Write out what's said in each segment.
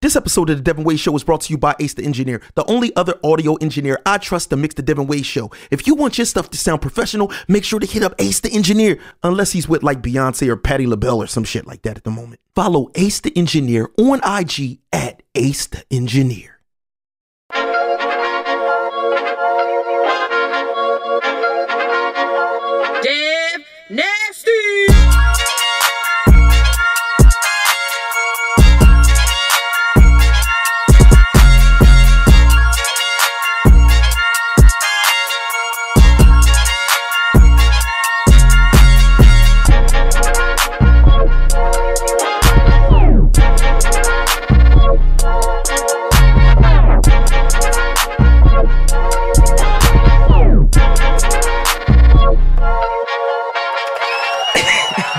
This episode of The Devinwade Show is brought to you by Ace the Engineer, the only other audio engineer I trust to mix The Devinwade Show. If you want your stuff to sound professional, make sure to hit up Ace the Engineer, unless he's with like Beyonce or Patti LaBelle or some shit like that at the moment. Follow Ace the Engineer on IG at Ace the Engineer. Dev Nasty.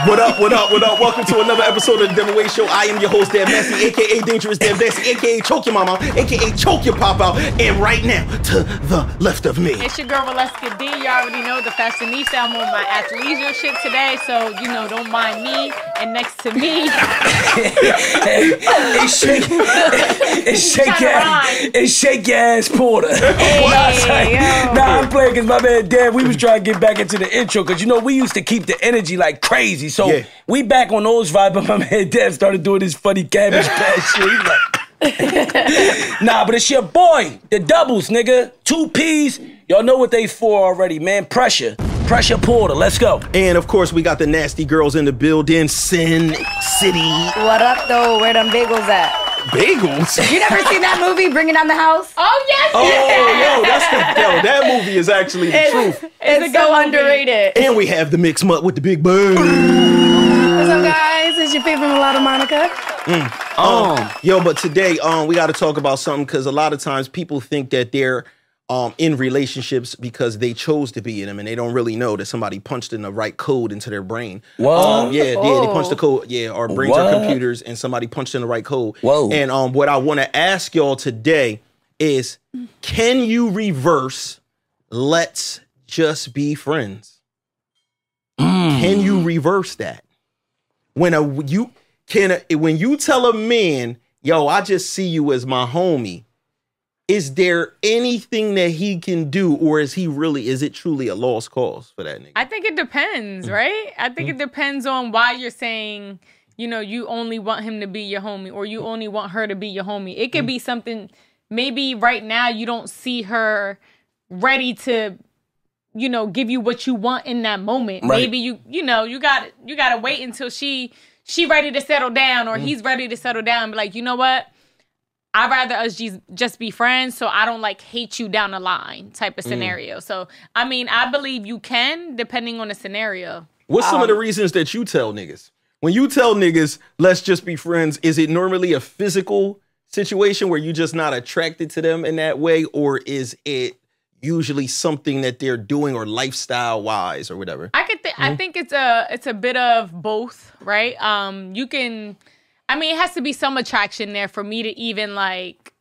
What up, what up, what up? Welcome to another episode of The Devinwade Show. I am your host, Dev Nasty, a.k.a. Dangerous Dev Nasty, a.k.a. Choke Your Mama, a.k.a. Choke Your Pop Out. And right now, to the left of me, it's your girl, Walesca D. You already know the fashionista. I'm on my athleisure shit today, so, you know, don't mind me. And next to me... It's shake your ass Porta. Hey, nah, I'm playing because my man Dev, we was trying to get back into the intro because, you know, we used to keep the energy like crazy. So we back on those vibes, but my man Dev started doing this funny Cabbage Patch shit. He's like, nah, but it's your boy, the doubles, nigga. 2 P's. Y'all know what they for already, man. Pressure Porta. Let's go. And of course, we got the nasty girls in the building, Sin City. What up, though? Where them bagels at? Bagels? You never seen that movie, Bringing Down the House? Oh, yes! Oh, yo, that movie is actually the truth. It's so underrated. And we have the mixed mutt with the big bird. What's up, guys? It's your favorite mulatto, Monica. Yo, but today, we got to talk about something because a lot of times people think that they're in relationships because they chose to be in them and they don't really know that somebody punched in the right code into their brain. What? They punched the code. Yeah, our brains are computers and somebody punched in the right code. Whoa. And what I want to ask y'all today is, can you reverse let's just be friends? Can you reverse that? When you tell a man, yo, I just see you as my homie, is there anything that he can do, or is it truly a lost cause for that nigga? I think it depends, right? I think it depends on why you're saying, you know, you only want him to be your homie or you only want her to be your homie. It could be something, maybe right now you don't see her ready to, you know, give you what you want in that moment. Right. Maybe you gotta wait until she ready to settle down or he's ready to settle down and be like, you know what? I'd rather us just be friends so I don't like hate you down the line type of scenario. So, I mean, I believe you can depending on the scenario. What's some of the reasons that you tell niggas? When you tell niggas, let's just be friends, is it normally a physical situation where you're just not attracted to them in that way? Or is it usually something that they're doing or lifestyle wise or whatever? I think it's a bit of both, right? It has to be some attraction there for me to even like,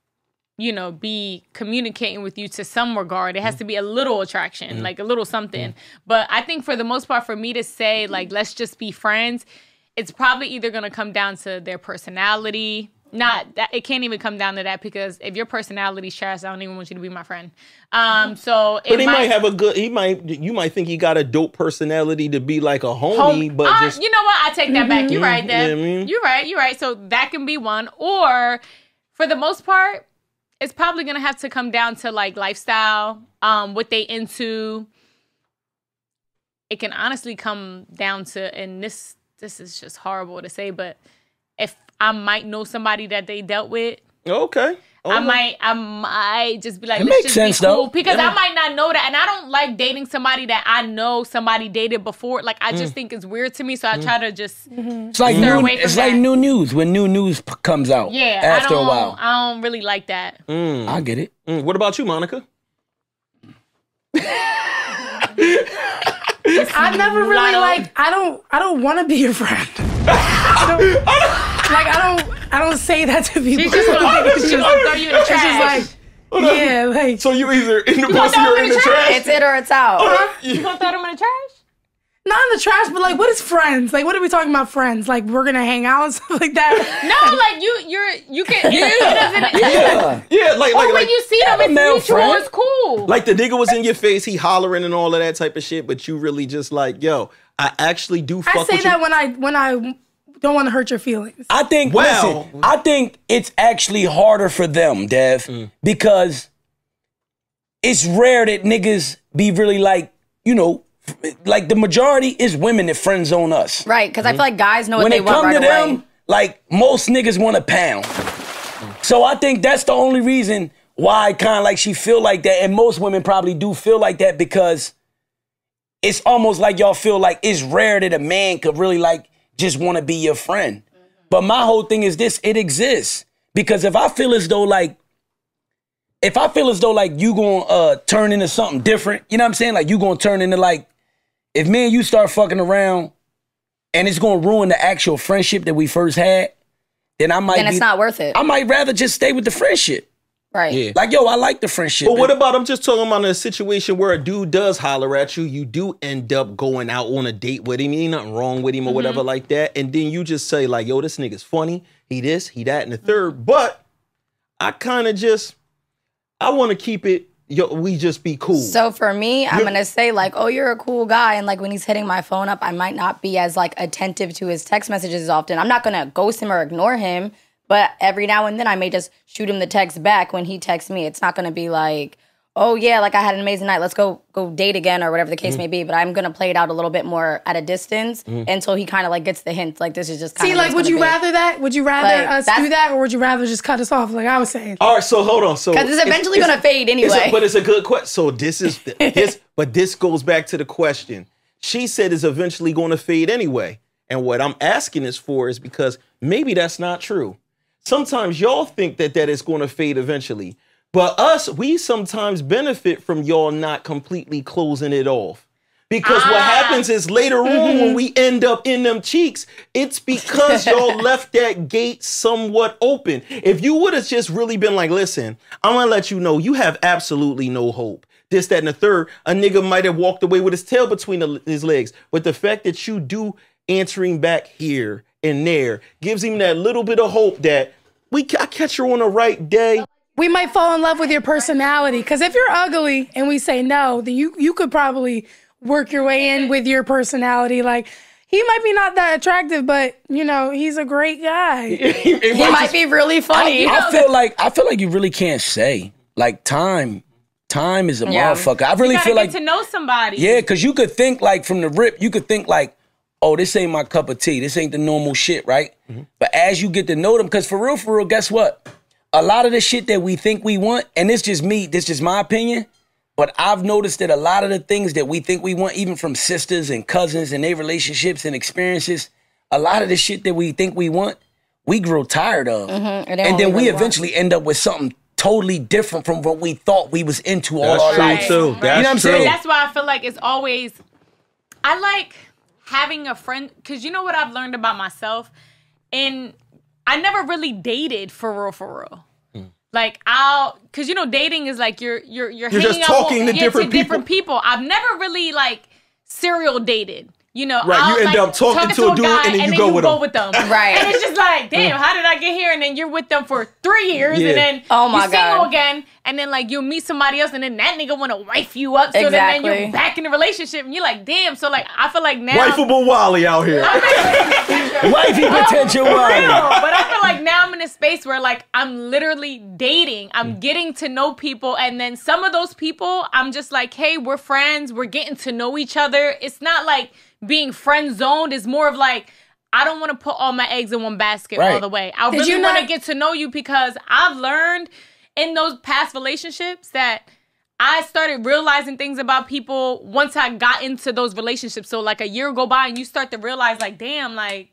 you know, be communicating with you to some regard. It has to be a little attraction, like a little something. But I think for the most part, for me to say like, let's just be friends, it's probably either going to come down to their personality. It can't even come down to that because if your personality's trash, I don't even want you to be my friend. But he might have you might think he got a dope personality to be like a homie, but just... You know what? I take that back. You're right, Deb. You know what I mean? You're right. So that can be one. Or for the most part, it's probably going to have to come down to like lifestyle, what they into. It can honestly come down to, and this is just horrible to say, but if I might know somebody that they dealt with. Okay. I might just be like, it let's makes just sense, be cool. though. Because I might not know that. And I don't like dating somebody that I know somebody dated before. Like, I just think it's weird to me. So I try to just It's like like new news when new news comes out after a while. I don't really like that. I get it. What about you, Monica? I never really I don't want to be your friend. I don't say that to people. She's just gonna throw you in the trash. It's just like, yeah, like. So you either in the pussy or in the trash? It's it or it's out. You gonna throw them in the trash? Not in the trash, but like, what is friends? Like, what are we talking about friends? Like, we're gonna hang out and stuff like that? No, like you can. Yeah, like when you see them, it's mutual. It's cool. Like the nigga was in your face, he hollering and all of that type of shit, but you really just like, yo, I actually do fuck with you. I say that when I don't want to hurt your feelings. I think, listen, I think it's actually harder for them, Dev, because it's rare that niggas be really like, you know, like the majority is women that friend zone us. Right, because I feel like guys know what when they want right away. When it come to them, like most niggas want a pound. So I think that's the only reason why kind of like she feel like that, and most women probably do feel like that because it's almost like y'all feel like it's rare that a man could really like just want to be your friend. But my whole thing is this, it exists. Because if I feel as though like you gonna turn into something different, you know what I'm saying? Like you gonna turn into like, if me and you start fucking around and it's gonna ruin the actual friendship that we first had, then it's not worth it. I might rather just stay with the friendship. Right. Yeah. Like, yo, I like the friendship. But what about, I'm just talking about a situation where a dude does holler at you, you do end up going out on a date with him, ain't nothing wrong with him or whatever like that, and then you just say like, yo, this nigga's funny, he this, he that, and the third, but I kind of just, I want to keep it, yo, we just be cool. So for me, I'm going to say like, oh, you're a cool guy. And like when he's hitting my phone up, I might not be as like attentive to his text messages as often. I'm not going to ghost him or ignore him. But every now and then I may just shoot him the text back when he texts me. It's not going to be like, oh yeah, like I had an amazing night, let's go date again or whatever the case may be. But I'm going to play it out a little bit more at a distance until he kind of like gets the hint. Like this is just kind of like, would you rather that? Would you rather us do that, or would you rather just cut us off like I was saying? All right, so hold on. So because it's eventually going to fade anyway. But it's a good question. So this is but this goes back to the question. She said it's eventually going to fade anyway. And what I'm asking this for is because maybe that's not true. Sometimes y'all think that is going to fade eventually. But us, we sometimes benefit from y'all not completely closing it off. Because what happens is later on when we end up in them cheeks, it's because y'all left that gate somewhat open. If you would have just really been like, listen, I'm going to let you know you have absolutely no hope. This, that, and the third, a nigga might have walked away with his tail between his legs. But the fact that you do answering back here and there gives him that little bit of hope that I catch her on the right day. We might fall in love with your personality. Because if you're ugly and we say no, then you could probably work your way in with your personality. Like, he might be not that attractive, but, you know, he's a great guy. he might be really funny. I feel like you really can't say. Like, time is a motherfucker. I really feel like to know somebody. Yeah, because you could think like from the rip, you could think like, oh, this ain't my cup of tea. This ain't the normal shit, right? But as you get to know them, because for real, guess what? A lot of the shit that we think we want, and this just my opinion, but I've noticed that a lot of the things that we think we want, even from sisters and cousins and their relationships and experiences, a lot of the shit that we think we want, we grow tired of. And then we eventually end up with something totally different from what we thought we was into all our life. Too. You know what I'm saying? That's why I feel like it's always, I like having a friend, because you know what I've learned about myself? And I never really dated for real. Like because you know, dating is like you're hanging just out talking to different people. I've never really like serial dated. You know, right? You end up talking to a dude and then you go with them. Right? And it's just like, damn, how did I get here? And then you're with them for 3 years, and then you're single again, and then like you'll meet somebody else, and then that nigga want to wife you up, so then you're back in the relationship, and you're like, damn. So like, I feel like now, wifeable Wally out here, wifey potential Wally. But I feel like now I'm in a space where like I'm literally dating, I'm getting to know people, and then some of those people, I'm just like, hey, we're friends, we're getting to know each other. It's not like being friend zoned, is more of like, I don't want to put all my eggs in one basket all the way. I really want to get to know you, because I've learned in those past relationships that I started realizing things about people once I got into those relationships. So like a year go by and you start to realize like, damn, like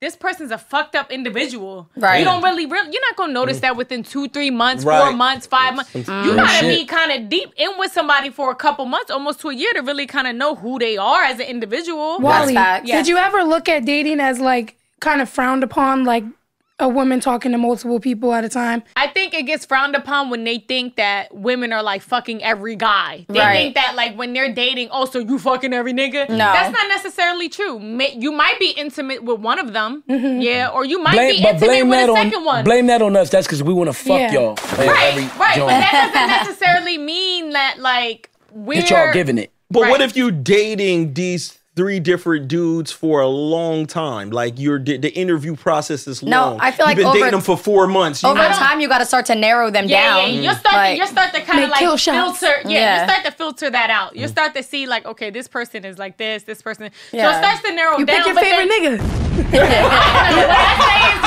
this person's a fucked up individual. Right. You don't you're not going to notice that within 2-3 months, 4 months, 5 months. You got to be kind of deep in with somebody for a couple months, almost to a year, to really kind of know who they are as an individual. Wally, did you ever look at dating as like kind of frowned upon, like a woman talking to multiple people at a time? I think it gets frowned upon when they think that women are like fucking every guy. They Right. think that like when they're dating, oh, so you fucking every nigga? No. That's not necessarily true. You might be intimate with one of them, yeah, or you might be But intimate with the second one. blame that on us. That's because we want to fuck Yeah. y'all. Right, every right. joint. But that doesn't necessarily mean that like we're That y'all giving it. But what Right. if you dating these 3 different dudes for a long time? Like the interview process is long. I feel like you've been over- dating them for 4 months. Over time, you got to start to narrow them down. Yeah. Like, You'll start to kind of Make kill like shots. filter. Yeah, Yeah. you start to filter that out. You start to see like, okay, this person is like this person. So Yeah. it starts to narrow You down. pick your but favorite then- nigga.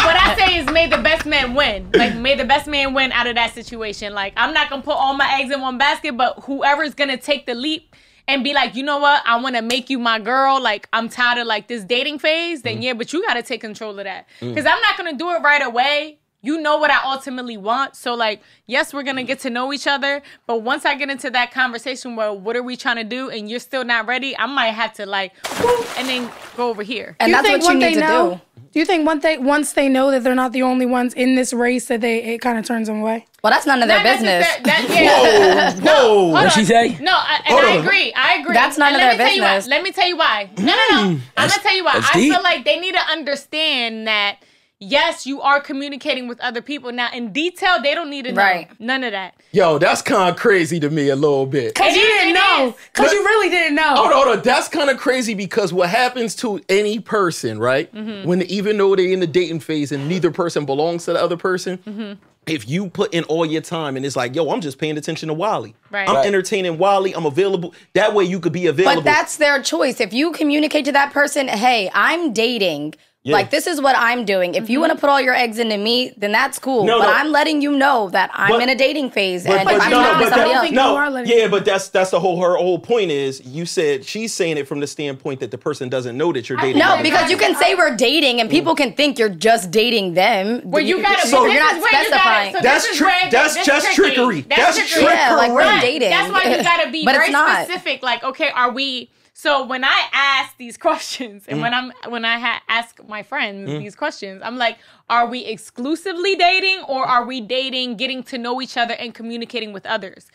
what I say is may the best man win. Like may the best man win out of that situation. Like I'm not gonna put all my eggs in one basket, but whoever's gonna take the leap and be like, you know what, I want to make you my girl. Like I'm tired of like this dating phase. Then yeah, but you got to take control of that because I'm not gonna do it right away. You know what I ultimately want. So like, yes, we're gonna get to know each other. But once I get into that conversation where what are we trying to do and you're still not ready, I might have to like, whoop, and then go over here. and Do you that's think what you when need they to know- do. Do you think once they know that they're not the only ones in this race that it kind of turns them away? Well, that's none of their Not business. necessar- Whoa. Hold What'd she on. say? No, I Hold on. agree. I agree. That's none And of let their me tell you why. business. Let me tell you why. No. I'm gonna tell you why. that's I deep. feel like they need to understand that yes, you are communicating with other people. Now, in detail, they don't need to know. Right. None of that. Yo, that's kind of crazy to me a little bit. Because It you is, didn't it know. is. Because you really didn't know. Hold on. That's kind of crazy because what happens to any person, right? When even though they're in the dating phase and neither person belongs to the other person, if you put in all your time and it's like, yo, I'm just paying attention to Wally. Right. I'm Right. entertaining Wally. I'm available. That way you could be available. But that's their choice. If you communicate to that person, hey, I'm dating. Yeah. Like, this is what I'm doing. If you want to put all your eggs into me, then that's cool. No, but no. I'm letting you know that I'm But- in a dating phase But and I'm talking to somebody else. you are letting yeah, them. but that's the her whole point is you said she's saying it from the standpoint that the person doesn't know that you're dating. No, them. because you can say we're dating and people can think you're just dating them. Well, you gotta. So this you're not is where you specifying. gotta- so That's this is tri- where- that's this just is trickery. That's trickery. Yeah, like, we're Right. dating. That's why you gotta be But very it's not. specific. Like, okay, are we? So when I ask these questions, and when I ask my friends these questions, I'm like, are we exclusively dating, or are we dating, getting to know each other, and communicating with others?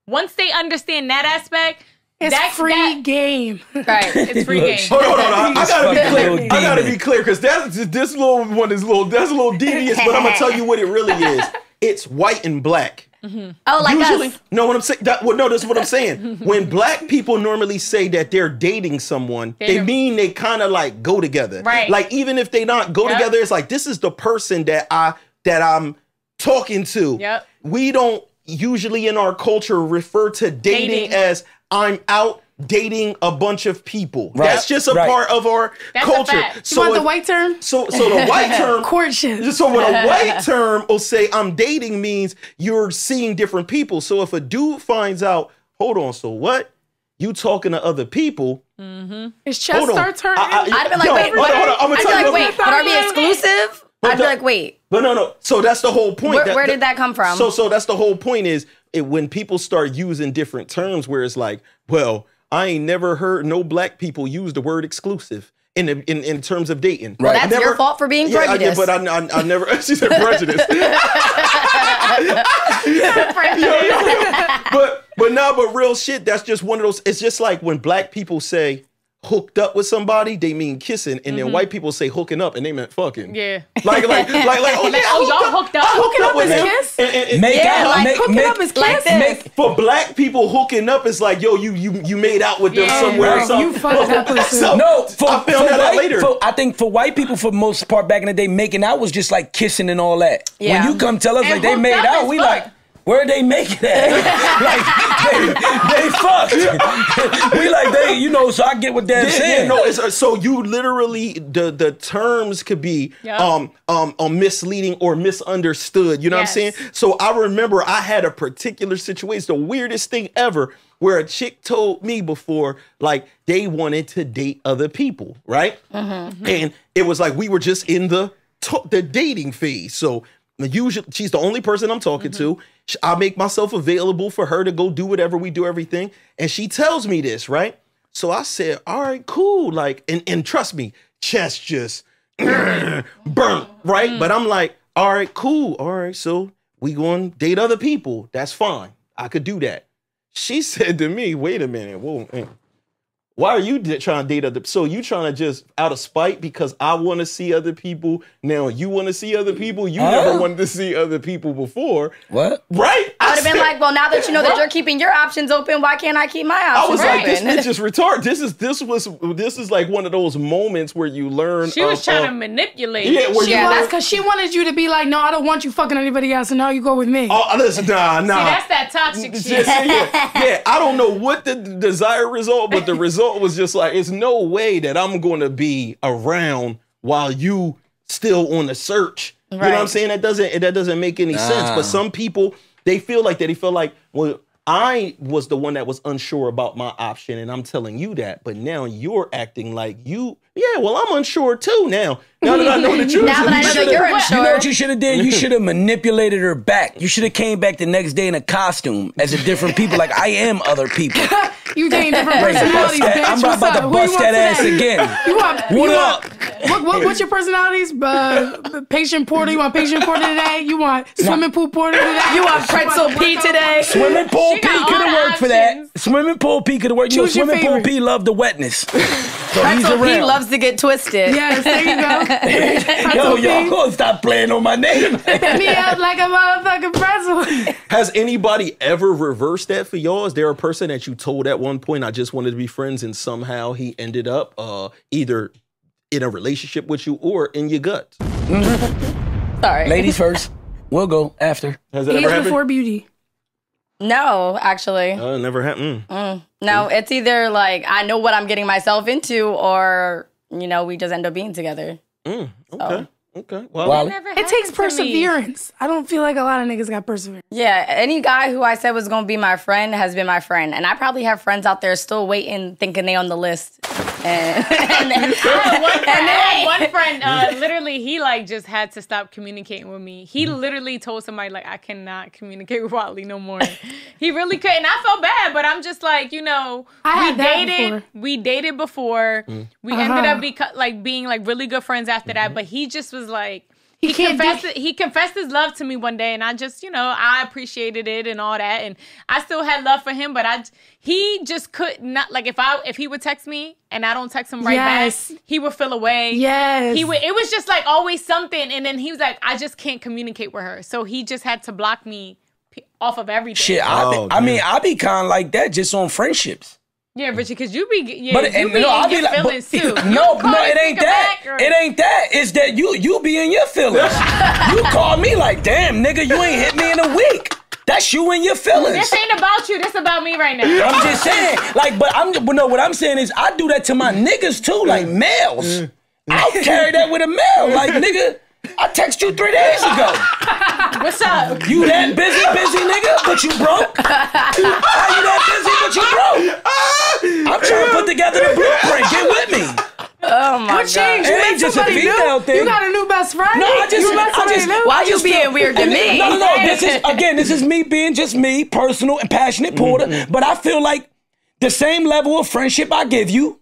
Once they understand that aspect, It's free game. Right. It's free game. Hold on. I gotta be Fucking clear. little I gotta demon. be clear because this little one is that's a little devious. But I'm gonna tell you what it really is. It's white and black. Oh, like Usually, us. no, what I'm saying. No, this is what I'm saying. When black people normally say that they're dating someone, they do. mean they kind of like go together. Right. Like even if they not go Yep. together, it's like this is the person that I'm talking to. Yep. We don't usually in our culture refer to dating. as I'm out dating a bunch of people. Right. That's just a Right. part of our That's a culture. fact. You want the if- white term? So the white term Courtship. so when a white term will say I'm dating means you're seeing different people. So if a dude finds out, hold on, so what? You talking to other people? His chest Hold on. starts hurting. I'd be like, Yo, wait, hold on. I'm gonna I'd be tell you. like, wait, but are we exclusive? I'd be like, wait. But no. So that's the whole point. Where did that come from? So that's the whole point is when people start using different terms where it's like, well, I ain't never heard no black people use the word exclusive in terms of dating. Well, I that's never- your fault for being prejudiced. but I never. She said prejudice. but real shit. That's just one of those. It's just like when black people say hooked up with somebody, they mean kissing, and then white people say hooking up, and they meant fucking. Yeah. Like, oh yeah, oh, y'all hooked up? Hooking up with is him. kiss? And Make Yeah, out, like make, hooking make, up is like kiss? this. for black people, hooking up is like, yo, you made out with them Yeah. somewhere or Right. something. You fucked that person. So- No, I found that out later. I think for white people, for the most part, back in the day, making out was just like kissing and all that. Yeah. When you come tell us And like they hooked made up out, is we fun. like, where they making that? Like they fucked. We like they, so I get what they're Yeah, saying. no, so you literally the terms could be Yep. misleading or misunderstood. You know Yes. what I'm saying? So I remember I had a particular situation, the weirdest thing ever, where a chick told me before, like they wanted to date other people, right? And it was like we were just in the dating phase. So usually she's the only person I'm talking to. I make myself available for her to go do whatever, we do everything. And she tells me this, right? So I said, all right, cool. Like, and trust me, chest just, burnt, right? But I'm like, all right, cool. All right, so we going to date other people. That's fine. I could do that. She said to me, wait a minute. Whoa, man. Why are you trying to date other? So you trying to just out of spite because I want to see other people. Now you want to see other people. You never wanted to see other people before. What? Right? I would have been like, well, now that you know that you're keeping your options open, why can't I keep my options I was open? like, this bitch is retarded. This is like one of those moments where you learn. She was trying to manipulate. Yeah, that's because she wanted you to be like, no, I don't want you fucking anybody else, and now you go with me. Oh, listen, nah. See, that's that toxic shit. Yeah, I don't know what the desired result, but the result was just like, it's no way that I'm going to be around while you still on the search. You know what I'm saying? That doesn't make any sense. But some people, they feel like that. They feel like, well, I was the one that was unsure about my option, and I'm telling you that. But now you're acting like you. Yeah, well, I'm unsure too now. Now that I know the truth. Now that I know that you're unsure. You know what you should have did? You should have manipulated her back. You should have came back the next day in a costume as a different people. Like, I am other people. You dating different personalities, bitch. I'm about to bust that ass again. What up? What's your personalities? Patient porter. You want patient porter today? You want swimming pool porter today? You want pretzel P today? Swimming pool P could have worked for that. Swimming pool P could have worked. You know, Choose your swimming pool favorite. P loved the wetness. So Pretzel he's P around. loves to get twisted. Yes, there you go. Yo, y'all gonna stop playing on my name. Hit me out like a motherfucking pretzel. Has anybody ever reversed that for y'all? Is there a person that you told at one point, I just wanted to be friends, and somehow he ended up either in a relationship with you or in your guts? Sorry. Ladies first. We'll go after. Has that ever Age happened? before beauty. No, actually. Never happened. No, it's either like I know what I'm getting myself into or, you know, we just end up being together. Okay. Well, It takes perseverance. I don't feel like a lot of niggas got perseverance. Yeah, any guy who I said was going to be my friend has been my friend. And I probably have friends out there still waiting, thinking they on the list. And one friend, literally, he like just had to stop communicating with me. He literally told somebody like, I cannot communicate with Wally no more. He really couldn't. I felt bad, but I'm just like, you know, we dated before. We ended up being really good friends after that. But he just was like, he confessed his love to me one day, and I just, you know, I appreciated it and all that, and I still had love for him, but he just could not, like, if he would text me and I don't text him back, he would feel away. Yes. It was just like always something, and then he was like, I just can't communicate with her, so he just had to block me off of everything. Shit, I mean, I be kind of like that just on friendships. Yeah, Richie, because you be in I be your feelings too. No, it ain't that. It ain't that. It's that you be in your feelings. You call me like, damn, nigga, you ain't hit me in a week. That's you in your feelings. This ain't about you. This about me right now. I'm just saying, like, but what I'm saying is, I do that to my niggas too, like males. I'll carry that with a male, like, nigga. I text you 3 days ago. What's up? You that busy nigga, but you broke? How you that busy, but you broke? I'm trying to put together the blueprint. Get with me. Oh my God. What changed? It ain't just a female thing. You got a new best friend? No, I just Why you being weird to me? No. This is me being just me, personal and passionate, Porter. But I feel like the same level of friendship I give you,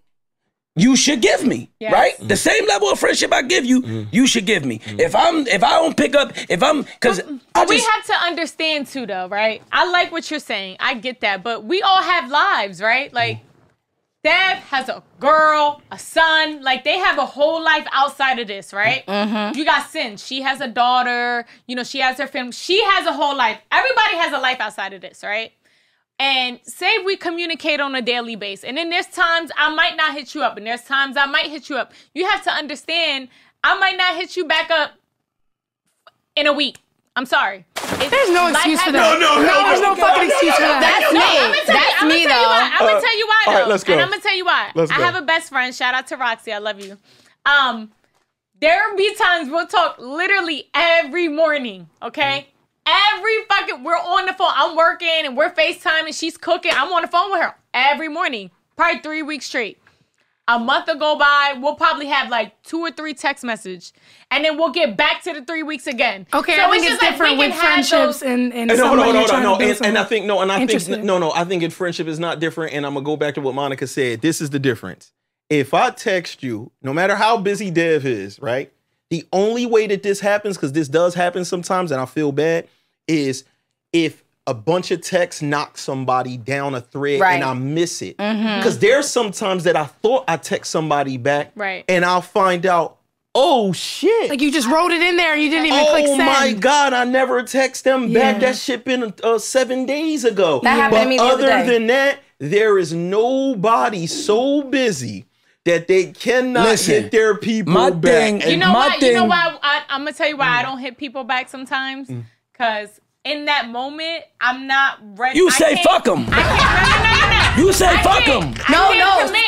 you should give me, right? The same level of friendship I give you, you should give me. If I don't pick up, because we have to understand too, though, right? I like what you're saying. I get that, but we all have lives, right? Like, Dev has a girl, a son. Like, they have a whole life outside of this, right? You got Sin. She has a daughter. You know, she has her family. She has a whole life. Everybody has a life outside of this, right? And say we communicate on a daily basis. And then there's times I might not hit you up. And there's times I might hit you up. You have to understand, I might not hit you back up in a week. I'm sorry. There's no excuse for that. No, there's no fucking excuse for that. That's me. That's me, though. I'm going to tell you why, though. All right, let's go. And I'm going to tell you why. Let's go. I have a best friend. Shout out to Roxy. I love you. There be times we'll talk literally every morning, okay? We're on the phone. I'm working and we're FaceTiming. She's cooking. I'm on the phone with her every morning, probably 3 weeks straight. A month will go by. We'll probably have like 2 or 3 text messages, and then we'll get back to the 3 weeks again. Okay, so I think it's different with friendships and I think in friendship is not different. And I'm gonna go back to what Monica said. This is the difference. if I text you, no matter how busy Dev is, right? The only way that this happens, because this does happen sometimes and I feel bad, is if a bunch of texts knock somebody down a thread and I miss it. Because there's sometimes that I thought I text somebody back and I'll find out, oh shit. Like you just wrote it in there and you didn't even click send. Oh my God, I never text them back. That shit been 7 days ago. That happened to me the other day. Other than that, there is nobody so busy that they cannot hit their people back. You know why? You know why? I'm gonna tell you why I don't hit people back sometimes. Because in that moment, I'm not ready. You say fuck them. You say fuck them. No.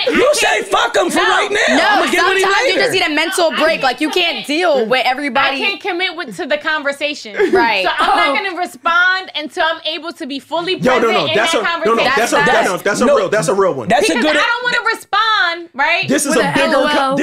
You say fuck them for right now. No, I'm sometimes you just need a mental break. Like you can't deal with everybody. I can't commit to the conversation. Right. So I'm not gonna respond until I'm able to be fully present in that conversation. That's a real one. That's because a good. I don't want to respond. Right. This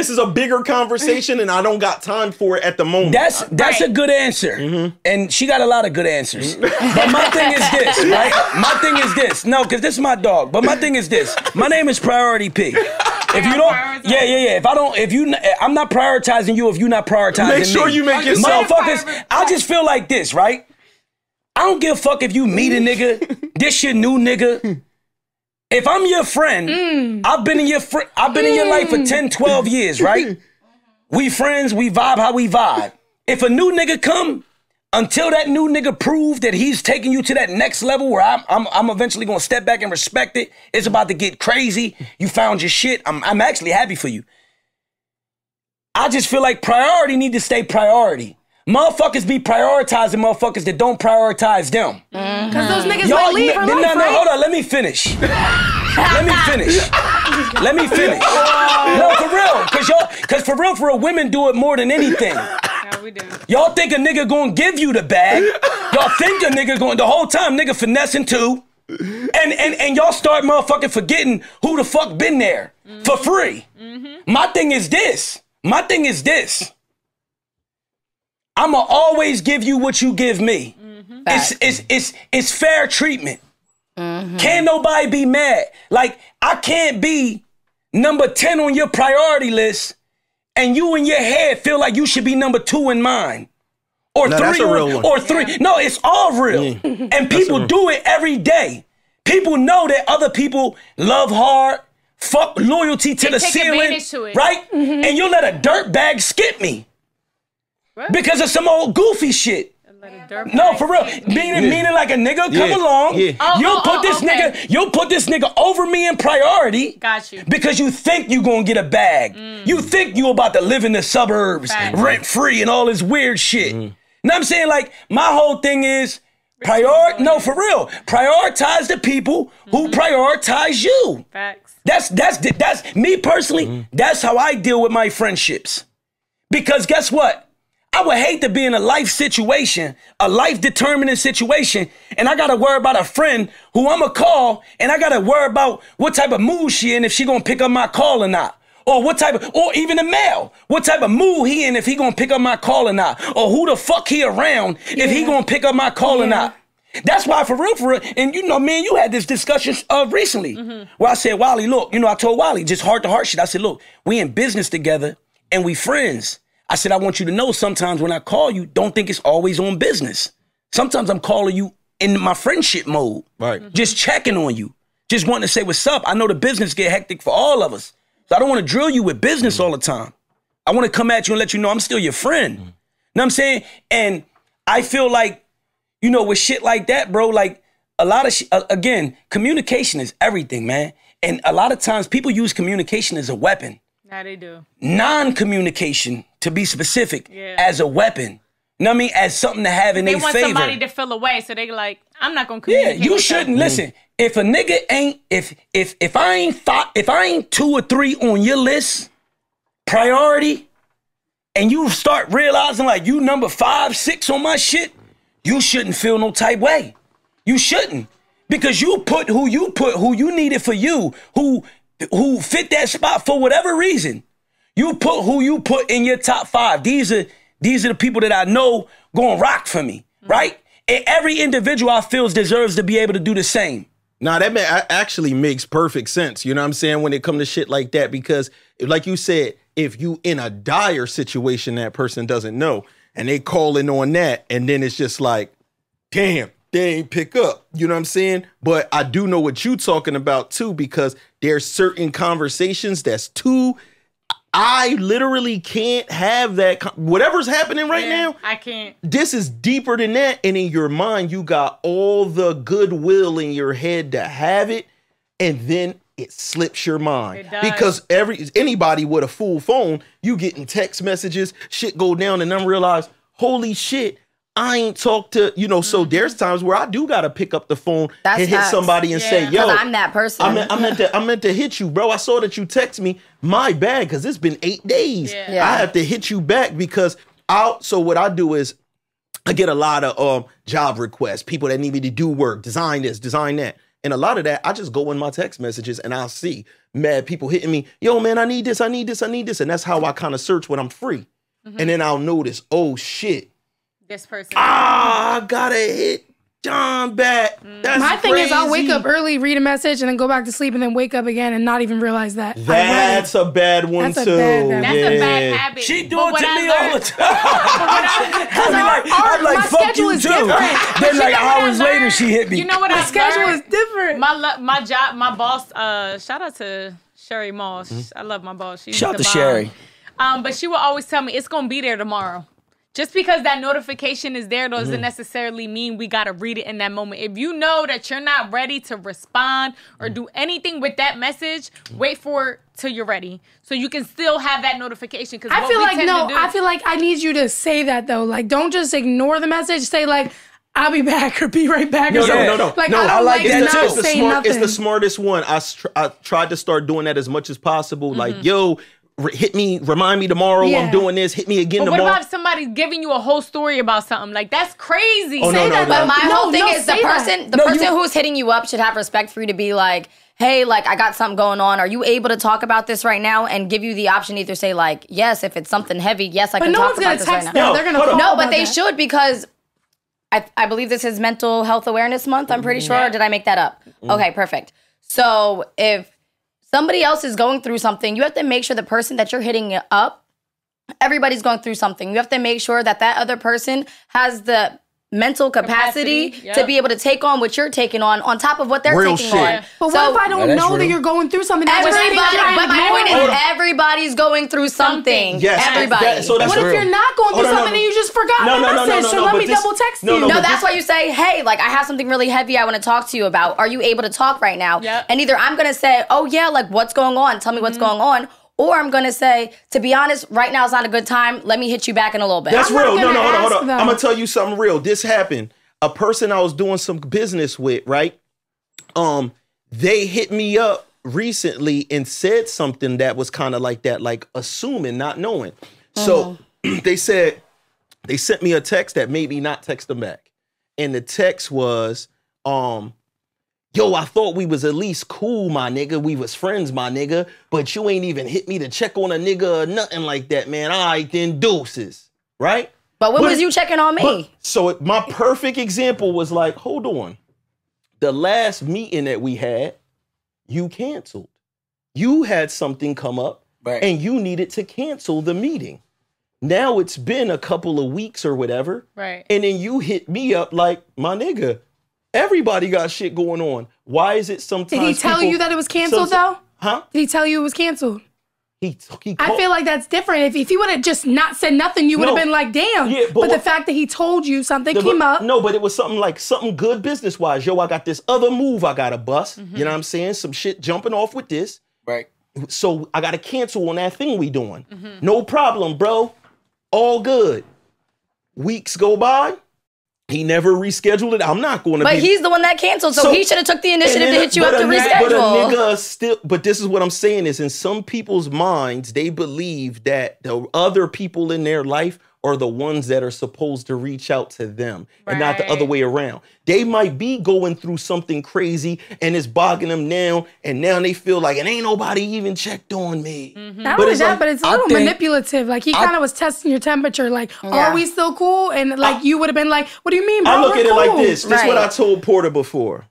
is a bigger conversation, and I don't got time for it at the moment. That's a good answer, and she got a lot of good answers. But my thing is this, right? My thing is this. No, because this is my dog. But my thing is this. My name is Priority P. If you don't, I'm not prioritizing you if you're not prioritizing me. Make sure you make yourself. Motherfuckers, I just feel like this, right? I don't give a fuck if you meet a nigga. This your new nigga. If I'm your friend, I've been in your life for 10, 12 years, right? We friends, we vibe how we vibe. If a new nigga come, until that new nigga prove that he's taking you to that next level where I'm eventually gonna step back and respect it, it's about to get crazy. You found your shit. I'm actually happy for you. I just feel like priority need to stay priority. Motherfuckers be prioritizing motherfuckers that don't prioritize them. Because those niggas might leave her life, right? Hold on, let me finish. Let me finish. No, for real. Because for real, women do it more than anything. Yeah, we do. Y'all think a nigga gonna give you the bag. Y'all think a nigga going the whole time nigga finessing too. And y'all start motherfucking forgetting who the fuck been there for free. My thing is this. I'ma always give you what you give me. It's fair treatment. Can't nobody be mad. Like, I can't be number 10 on your priority list and you in your head feel like you should be number 2 in mine. Or no, 3 that's a real one. Or 3. No, it's all real. And people do it every day. People know that other people love hard, fuck loyalty to the ceiling. Right? And you let a dirtbag skip me. What? Because of some old goofy shit. No, for real. Meaning like a nigga come along. You'll put this nigga over me in priority. Got you. Because you think you gonna get a bag. You think you about to live in the suburbs, rent free and all this weird shit. Know what I'm saying? Like, my whole thing is no, for real. Prioritize the people who prioritize you. Facts. That's me personally. That's how I deal with my friendships. Because guess what? I would hate to be in a life situation, a life-determining situation, and I got to worry about a friend who I'm going to call, and I got to worry about what type of mood she in, if she going to pick up my call or not. Or or even a male, what type of mood he in, if he going to pick up my call or not. Or who the fuck he around, if he going to pick up my call or not. That's why, for real, and you know, man, you had this discussion recently, where I said, Wally, look, I told Wally, just heart-to-heart shit. I said, look, we in business together, and we friends. I said, I want you to know sometimes when I call you, don't think it's always on business. Sometimes I'm calling you in my friendship mode. Right. Just checking on you. Just wanting to say what's up. I know the business get hectic for all of us. So I don't want to drill you with business all the time. I want to come at you and let you know I'm still your friend. Know what I'm saying? And I feel like, with shit like that, bro, like a lot of again, communication is everything, man. And a lot of times people use communication as a weapon. Yeah, they do. Non-communication, to be specific, as a weapon. You know what I mean? As something to have in their favor. They want somebody to feel away, so they like, I'm not gonna communicate. Yeah, you shouldn't listen. If a nigga ain't, if I ain't 2 or 3 on your list, priority, and you start realizing like you number 5, 6 on my shit, you shouldn't feel no type way. You shouldn't, because you put who you needed for you, who fit that spot for whatever reason. You put who you put in your top 5. These are the people that I know gonna rock for me, right? And every individual I feel deserves to be able to do the same. Nah, that actually makes perfect sense. You know what I'm saying? When it comes to shit like that, because like you said, if you in a dire situation that person doesn't know and they calling on that, and then it's just like, damn, they ain't pick up. You know what I'm saying? But I do know what you talking about too, because there's certain conversations that's too. I literally can't have that. Whatever's happening right now, I can't. This is deeper than that. And in your mind, you got all the goodwill in your head to have it. And then it slips your mind. Because anybody with a full phone, you getting text messages, shit go down, and then realize, holy shit, I ain't talked to, so there's times where I do got to pick up the phone and hit somebody and say, yo, I'm that person. I meant to hit you, bro. I saw that you text me. My bad, because it's been 8 days. I have to hit you back because so what I do is I get a lot of job requests, people that need me to do work, design this, design that. And a lot of that, I just go in my text messages and I'll see mad people hitting me, yo, man, I need this, I need this, I need this. And that's how I kind of search when I'm free. And then I'll notice, oh, shit. This person. I gotta hit John back. That's my thing crazy. is I'll wake up early, read a message, and then go back to sleep, and then wake up again and not even realize that. That's a bad one too. That's a bad habit. She do it to me all the time. I'm like, fuck you too. Then like hours later, she hit me. You know what? My schedule is different. My job, my boss. Shout out to Sherry Moss. I love my boss. She's Shout out to Sherry. But she will always tell me it's gonna be there tomorrow. Just because that notification is there doesn't necessarily mean we got to read it in that moment. If you know that you're not ready to respond or do anything with that message, wait for it till you're ready. So you can still have that notification. Because I feel like I need you to say that though. Like, don't just ignore the message. Say like, I'll be back or be right back. No. Like, I like that too. It's the smartest one. I tried to start doing that as much as possible. Like, yo, hit me, remind me tomorrow I'm doing this, hit me again tomorrow. What about if somebody's giving you a whole story about something? Like, that's crazy. But my whole thing is the person who's hitting you up should have respect for you to be like, hey, like, I got something going on. Are you able to talk about this right now? And give you the option to either say, like, yes, if it's something heavy, yes, I can talk about this right now. Them. They're gonna call no, but they should, because I believe this is Mental Health Awareness Month, I'm pretty sure. Or did I make that up? Okay, perfect. So if somebody else is going through something, you have to make sure the person that you're hitting up, everybody's going through something. You have to make sure that that other person has the mental capacity to be able to take on what you're taking on top of what they're taking on. But what if I don't know that you're going through something? But my point is everybody's going through something. Yes, everybody. What if you're not going through something and you just forgot the message? So let me double text you. No, that's why you say, hey, like, I have something really heavy I want to talk to you about. Are you able to talk right now? And either I'm going to say, oh yeah, like, what's going on? Tell me what's going on. Or I'm going to say, to be honest, right now is not a good time. Let me hit you back in a little bit. That's real. No, hold on. I'm going to tell you something real. This happened. A person I was doing some business with, right? They hit me up recently and said something that was kind of like that, like assuming, not knowing. So they sent me a text that made me not text them back. And the text was, yo, I thought we was at least cool, my nigga. We was friends, my nigga. But you ain't even hit me to check on a nigga or nothing like that, man. All right, then deuces, right? But when was you checking on me? So my perfect example was like, hold on. The last meeting that we had, you canceled. You had something come up and you needed to cancel the meeting. Now it's been a couple of weeks or whatever. Right. And then you hit me up like, my nigga, everybody got shit going on. Why is it sometimes Did he tell you that it was canceled though? Huh? Did he tell you it was canceled? I feel like that's different. If he would have just not said nothing, you would have been like, damn. Yeah, but the fact that he told you something came up. No, but it was something good business-wise. Yo, I got this other move I got to bust. You know what I'm saying? Some shit jumping off with this. Right. So I got to cancel on that thing we doing. No problem, bro. All good. Weeks go by. He never rescheduled it. I'm not going to. But he's the one that canceled, so he should have took the initiative to hit you up to reschedule. But this is what I'm saying is, in some people's minds, they believe that the other people in their life are the ones that are supposed to reach out to them and not the other way around. They might be going through something crazy and it's bogging them down, and now they feel like it ain't nobody even checked on me. Not only that, but it's a little manipulative. Like, he kind of was testing your temperature. Like, are we still cool? And like, you would have been like, what do you mean, bro? I look at it like this. This is what I told Porter before.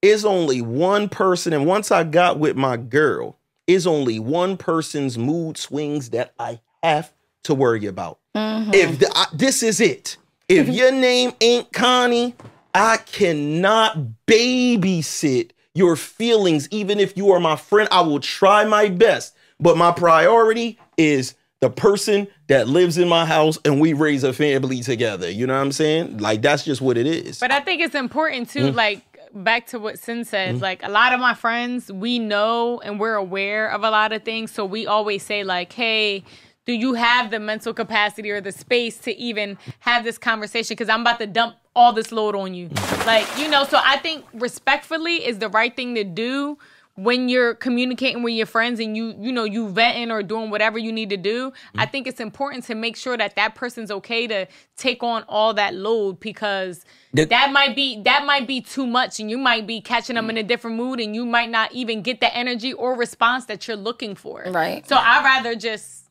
is only one person, and once I got with my girl, is only one person's mood swings that I have to worry about. If this is it. If your name ain't Connie, I cannot babysit your feelings. Even if you are my friend, I will try my best. But my priority is the person that lives in my house and we raise a family together. You know what I'm saying? Like, that's just what it is. But I think it's important too, like, back to what Sin said, like, a lot of my friends, we know and we're aware of a lot of things. So we always say, like, hey, do you have the mental capacity or the space to even have this conversation? Because I'm about to dump all this load on you. Like, you know, so I think respectfully is the right thing to do when you're communicating with your friends and you venting or doing whatever you need to do. I think it's important to make sure that that person's okay to take on all that load, because that might be too much and you might be catching them in a different mood and you might not even get the energy or response that you're looking for. Right. So I'd rather just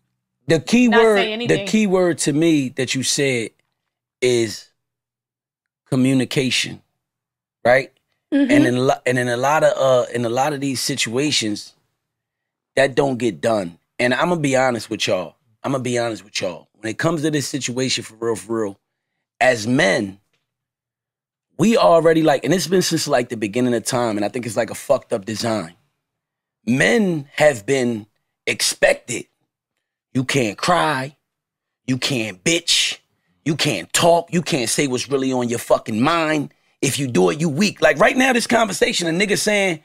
the key word to me that you said is communication, right? And in a lot of these situations, that don't get done. And I'm gonna be honest with y'all. When it comes to this situation, for real, as men, we already like, and it's been since like the beginning of time, and I think it's like a fucked up design. Men have been expected. You can't cry. You can't bitch. You can't talk. You can't say what's really on your fucking mind. If you do it, you weak. Like right now, this conversation, a nigga saying,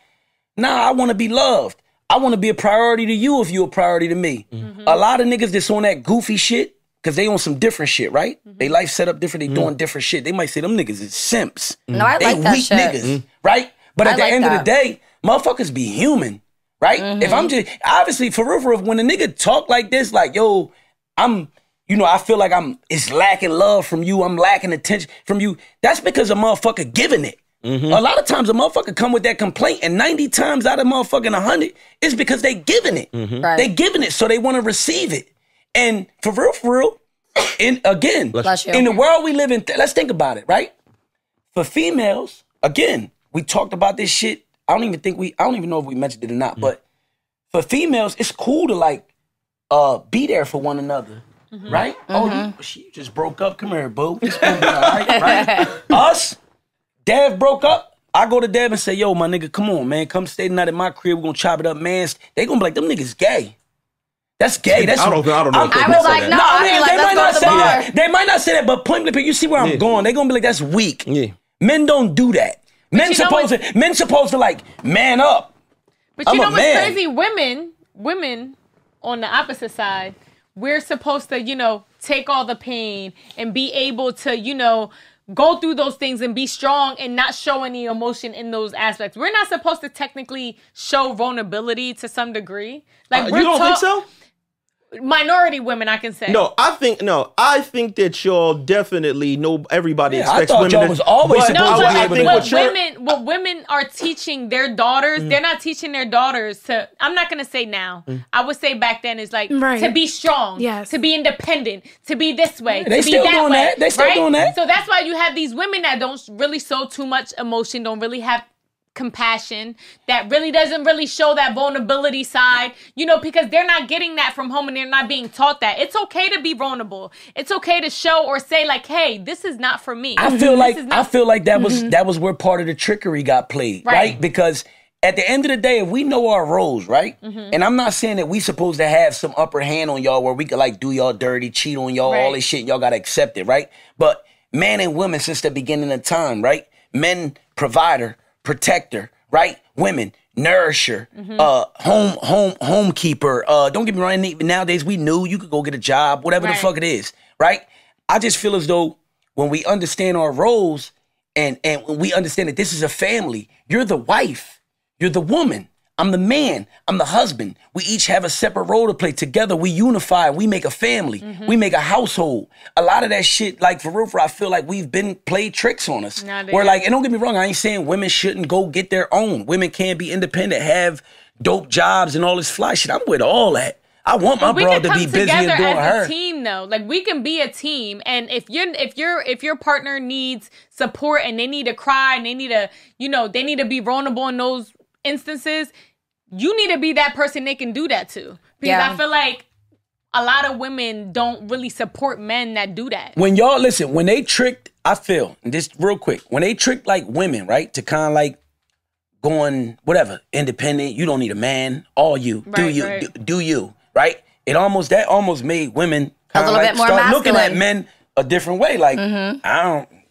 nah, I want to be loved. I want to be a priority to you if you a priority to me. A lot of niggas that's on that goofy shit, because they on some different shit, right? They life set up different. They doing different shit. They might say them niggas is simps. No, I they like that weak shit. Niggas, right? But at the end of the day, motherfuckers be human, right? If I'm just, obviously, for real, when a nigga talk like this, like, yo, I feel like it's lacking love from you. I'm lacking attention from you. That's because a motherfucker giving it. A lot of times a motherfucker come with that complaint, and 90 times out of motherfucking 100, it's because they giving it. Right. They giving it, so they want to receive it. And for real, and again, in the world we live in, let's think about it, right? For females, again, we talked about this shit. I don't even know if we mentioned it or not, but for females, it's cool to like be there for one another. Right? Oh, she just broke up. Come here, boo. It's gonna be all right? Us, Dev broke up. I go to Dev and say, yo, my nigga, come on, man. Come stay the night at my crib. We're gonna chop it up, man. They gonna be like, them niggas gay. That's gay. That's I don't know. I was like, no, they might not say bar. that. They might not say that, but point blank, you see where I'm going. They gonna be like, that's weak. Men don't do that. Men supposed to like man up. But you know what's crazy? Women on the opposite side, we're supposed to, take all the pain and be able to, go through those things and be strong and not show any emotion in those aspects. We're not supposed to technically show vulnerability to some degree. Like, you don't think so? Minority women, I can say. I think that y'all definitely know. Everybody expects I thought women. y'all was always supposed to be able to. What women are teaching their daughters, they're not teaching their daughters to. I'm not gonna say now. I would say back then is like to be strong, to be independent, to be this way, they to be that way. They still doing that. So that's why you have these women that don't really show too much emotion, don't really have compassion, that really doesn't really show that vulnerability side, because they're not getting that from home and they're not being taught that. It's okay to be vulnerable. It's okay to show or say like, hey, this is not for me. I feel like that was where part of the trickery got played, right? Because at the end of the day, if we know our roles, right? And I'm not saying that we supposed to have some upper hand on y'all where we could like do y'all dirty, cheat on y'all, all this shit, y'all gotta accept it, right? But man and women since the beginning of time, right? Men, provider, protector, right? Women, nourisher, homekeeper. Don't get me wrong. Nowadays, we knew you could go get a job, whatever the fuck it is, right? I just feel as though when we understand our roles and we understand that this is a family, you're the wife, you're the woman, I'm the man, I'm the husband. We each have a separate role to play. Together, we unify, we make a family, we make a household. A lot of that shit, like for real, I feel like we've been played tricks on us. Where like, and don't get me wrong, I ain't saying women shouldn't go get their own. Women can be independent, have dope jobs and all this fly shit. I'm with all that. I want my we broad can to be come busy and together doing as her. a team, though. Like, we can be a team, and if your partner needs support and they need to cry and they need to, they need to be vulnerable in those instances, you need to be that person they can do that to. Because I feel like a lot of women don't really support men that do that. When y'all listen, when they tricked, I feel, and this real quick, when they tricked like women, right, to kind of like going whatever, independent, you don't need a man, all you, do you, do you, right? That almost made women kind of like start looking at men a different way. Like,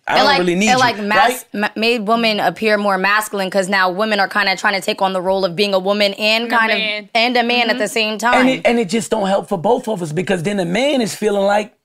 I don't really need you. Made women appear more masculine because now women are kind of trying to take on the role of being a woman and and a man at the same time. And it just don't help for both of us because then the man is feeling like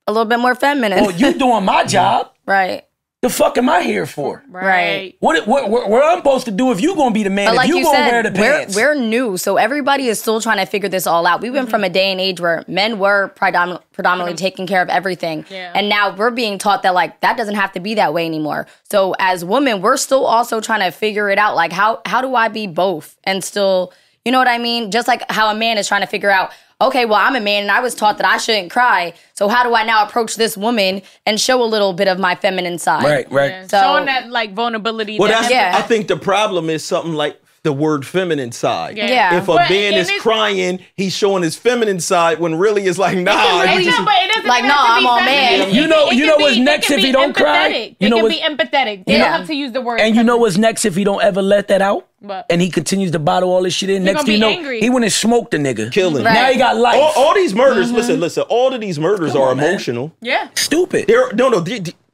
a little bit more feminine. Well, you doing my job. Right. The fuck am I here for? Right. What I'm supposed to do if you gonna be the man? But like if you gonna wear the pants? We're new, so everybody is still trying to figure this all out. We went from a day and age where men were predominantly taking care of everything, and now we're being taught that like that doesn't have to be that way anymore. So as women, we're still also trying to figure it out. Like how do I be both and still, you know what I mean? Just like how a man is trying to figure out, okay, well, I'm a man and I was taught that I shouldn't cry. So how do I now approach this woman and show a little bit of my feminine side? Right. Yeah. So, showing that like vulnerability. Well, I think the problem is something like the word feminine side. Yeah. If a man is crying, he's showing his feminine side when really it's like, nah. But it doesn't like, no, I'm all man. You know what's next if he don't cry? They can be empathetic. They don't have to use the word. And you know what's next if he don't ever let that out? What? And he continues to bottle all this shit in. Next thing you know, angry. he went and smoked the nigga. Killing. Right. Now he got life. All these murders, listen, all of these murders are emotional. Yeah. Stupid.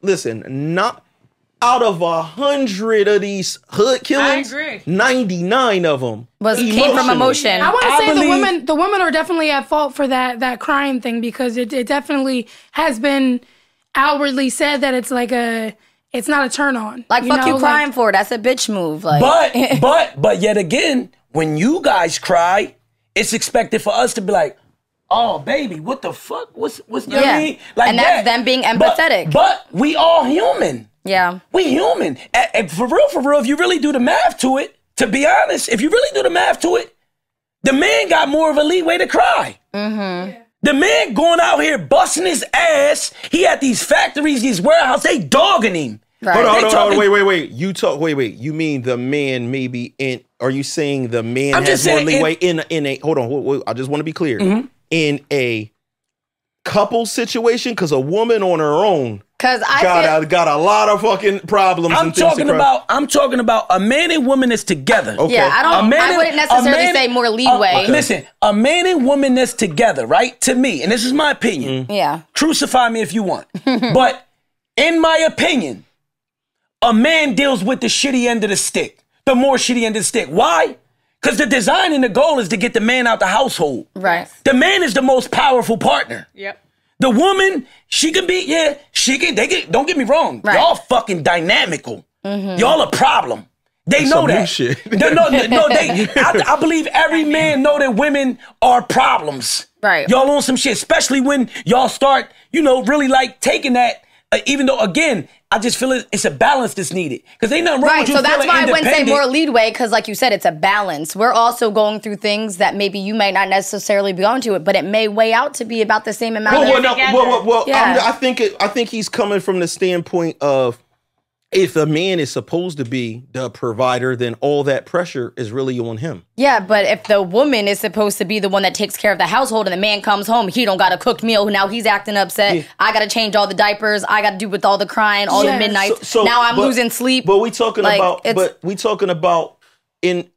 Listen, not out of 100 of these hood killings, 99 of them came from emotion. I want to say the women are definitely at fault for that crying thing because it definitely has been outwardly said that it's like it's not a turn on. Like fuck you crying for, that's a bitch move. Like, but yet again, when you guys cry, it's expected for us to be like, oh baby, what the fuck? What's you know what I mean? Like and that's them being empathetic. But we all human. Yeah. We human. And for real, if you really do the math to it, to be honest, if you really do the math to it, the man got more of a leeway to cry. Mm-hmm. The man going out here busting his ass. He had these factories, these warehouses, they dogging him. Right. Hold on, wait. You mean the man maybe are you saying the man has more leeway in a, hold on, I just want to be clear. Mm-hmm. In a couple situation, because a woman on her own got a lot of fucking problems. I'm talking about a man and woman that's together. Okay. Yeah, I wouldn't necessarily say more leeway. Listen, a man and woman that's together, right? To me, and this is my opinion. Yeah. Crucify me if you want. But in my opinion, a man deals with the shitty end of the stick. The more shitty end of the stick. Why? Because the design and the goal is to get the man out the household. Right. The man is the most powerful partner. Yep. The woman, she can be, don't get me wrong. Right. Y'all fucking dynamical. Mm-hmm. Y'all a problem. They know some that. New shit. I believe every man know that women are problems. Right. Y'all on some shit, especially when y'all start, really like taking that, even though, again, I just feel it's a balance that's needed. Because ain't nothing wrong with you so that's feeling why I wouldn't say independent. more leadway, because like you said, it's a balance. We're also going through things that maybe you might not necessarily be onto it, but it may weigh out to be about the same amount. I think he's coming from the standpoint of, if the man is supposed to be the provider, then all that pressure is really on him. Yeah, but if the woman is supposed to be the one that takes care of the household and the man comes home, he don't got a cooked meal, now he's acting upset. Yeah. I got to change all the diapers. I got to do with all the crying, all the midnights. Now I'm losing sleep. But we talking about in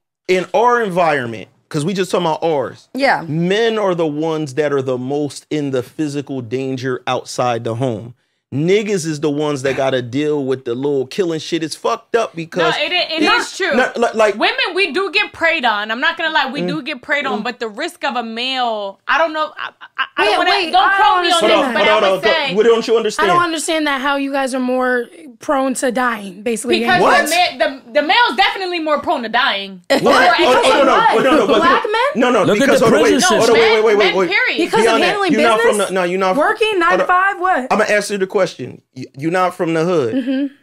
our environment, because we just talking about ours. Yeah. Men are the ones that are the most in the physical danger outside the home. Niggas is the ones that got to deal with the little killing shit. It's fucked up because... No, it is true. Like women, we do get preyed on. I'm not going to lie. We do get preyed on. But the risk of a male... I don't know. I don't want to... Don't quote me on this, but I would say... What don't you understand? I don't understand that how you guys are more prone to dying, basically. Because the male's definitely more prone to dying. What? No. Black men? No, look because... at the prison system. Wait. Period. Because of handling business? You're not... Working 9 to 5, what? I'm going to answer the question. You're not from the hood. Mm-hmm.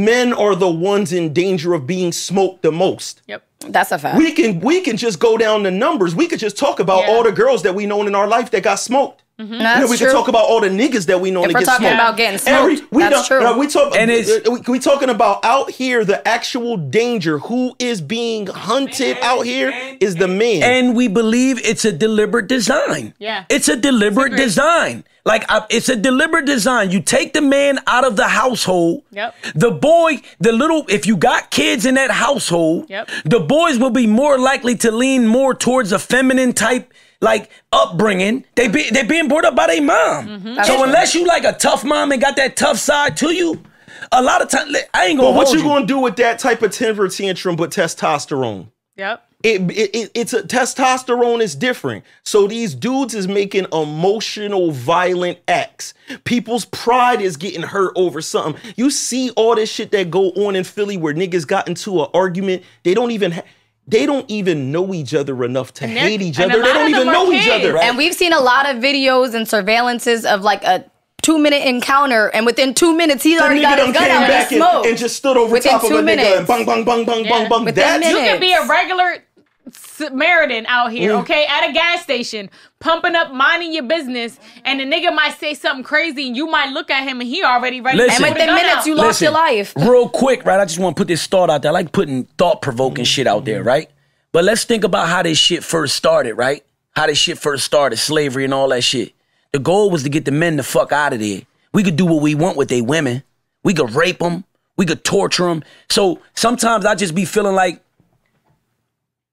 Men are the ones in danger of being smoked the most. Yep. That's a fact. We can just go down the numbers. We could just talk about all the girls that we known in our life that got smoked. That's we true. can talk about all the niggas that we know that get smoked. If we're talking about getting smoked, that's true. We talking about out here, the actual danger. Who is being hunted out here is the man. And we believe it's a deliberate design. Yeah. It's a deliberate design. Like, it's a deliberate design. You take the man out of the household. Yep. The boy, if you got kids in that household, the boys will be more likely to lean more towards a feminine type, like, upbringing. They're being brought up by their mom. So unless you like a tough mom and got that tough side to you, a lot of times, I ain't gonna hold you. But what you gonna do with that type of temper tantrum but testosterone? Yep. It's a testosterone is different. So these dudes is making emotional, violent acts. People's pride is getting hurt over something. You see all this shit that go on in Philly where niggas got into an argument. They don't even know each other enough to hate each other. They don't even know each other. And we've seen a lot of videos and surveillances of like a 2-minute encounter, and within 2 minutes he's already got his gun out and smoked. And just stood over top of a nigga and bang, bang, bang, bang, bang, bang. You could be a regular Samaritan out here, okay, at a gas station, pumping up, minding your business, and the nigga might say something crazy, and you might look at him, and he already ready. And within minutes, you lost your life. Real quick, right? I just want to put this thought out there. I like putting thought-provoking shit out there, right? But let's think about how this shit first started, right? How this shit first started, slavery and all that shit. The goal was to get the men the fuck out of there. We could do what we want with they women. We could rape them. We could torture them. So sometimes I just be feeling like,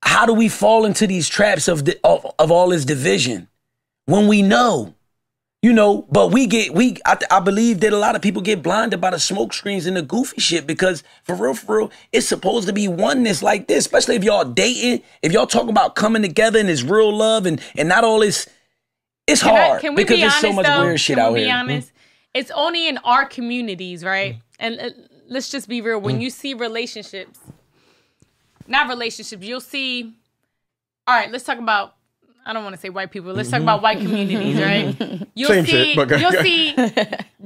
how do we fall into these traps of all this division when we know, but I believe that a lot of people get blinded by the smoke screens and the goofy shit, because for real, it's supposed to be oneness like this, especially if y'all dating, if y'all talking about coming together and it's real love and not all this. It's hard because there's so much weird shit out here. Can we be honest? It's only in our communities, right? And let's just be real. When you see relationships, you'll see, all right, let's talk about, I don't want to say white people. Let's talk about white communities, right? You'll see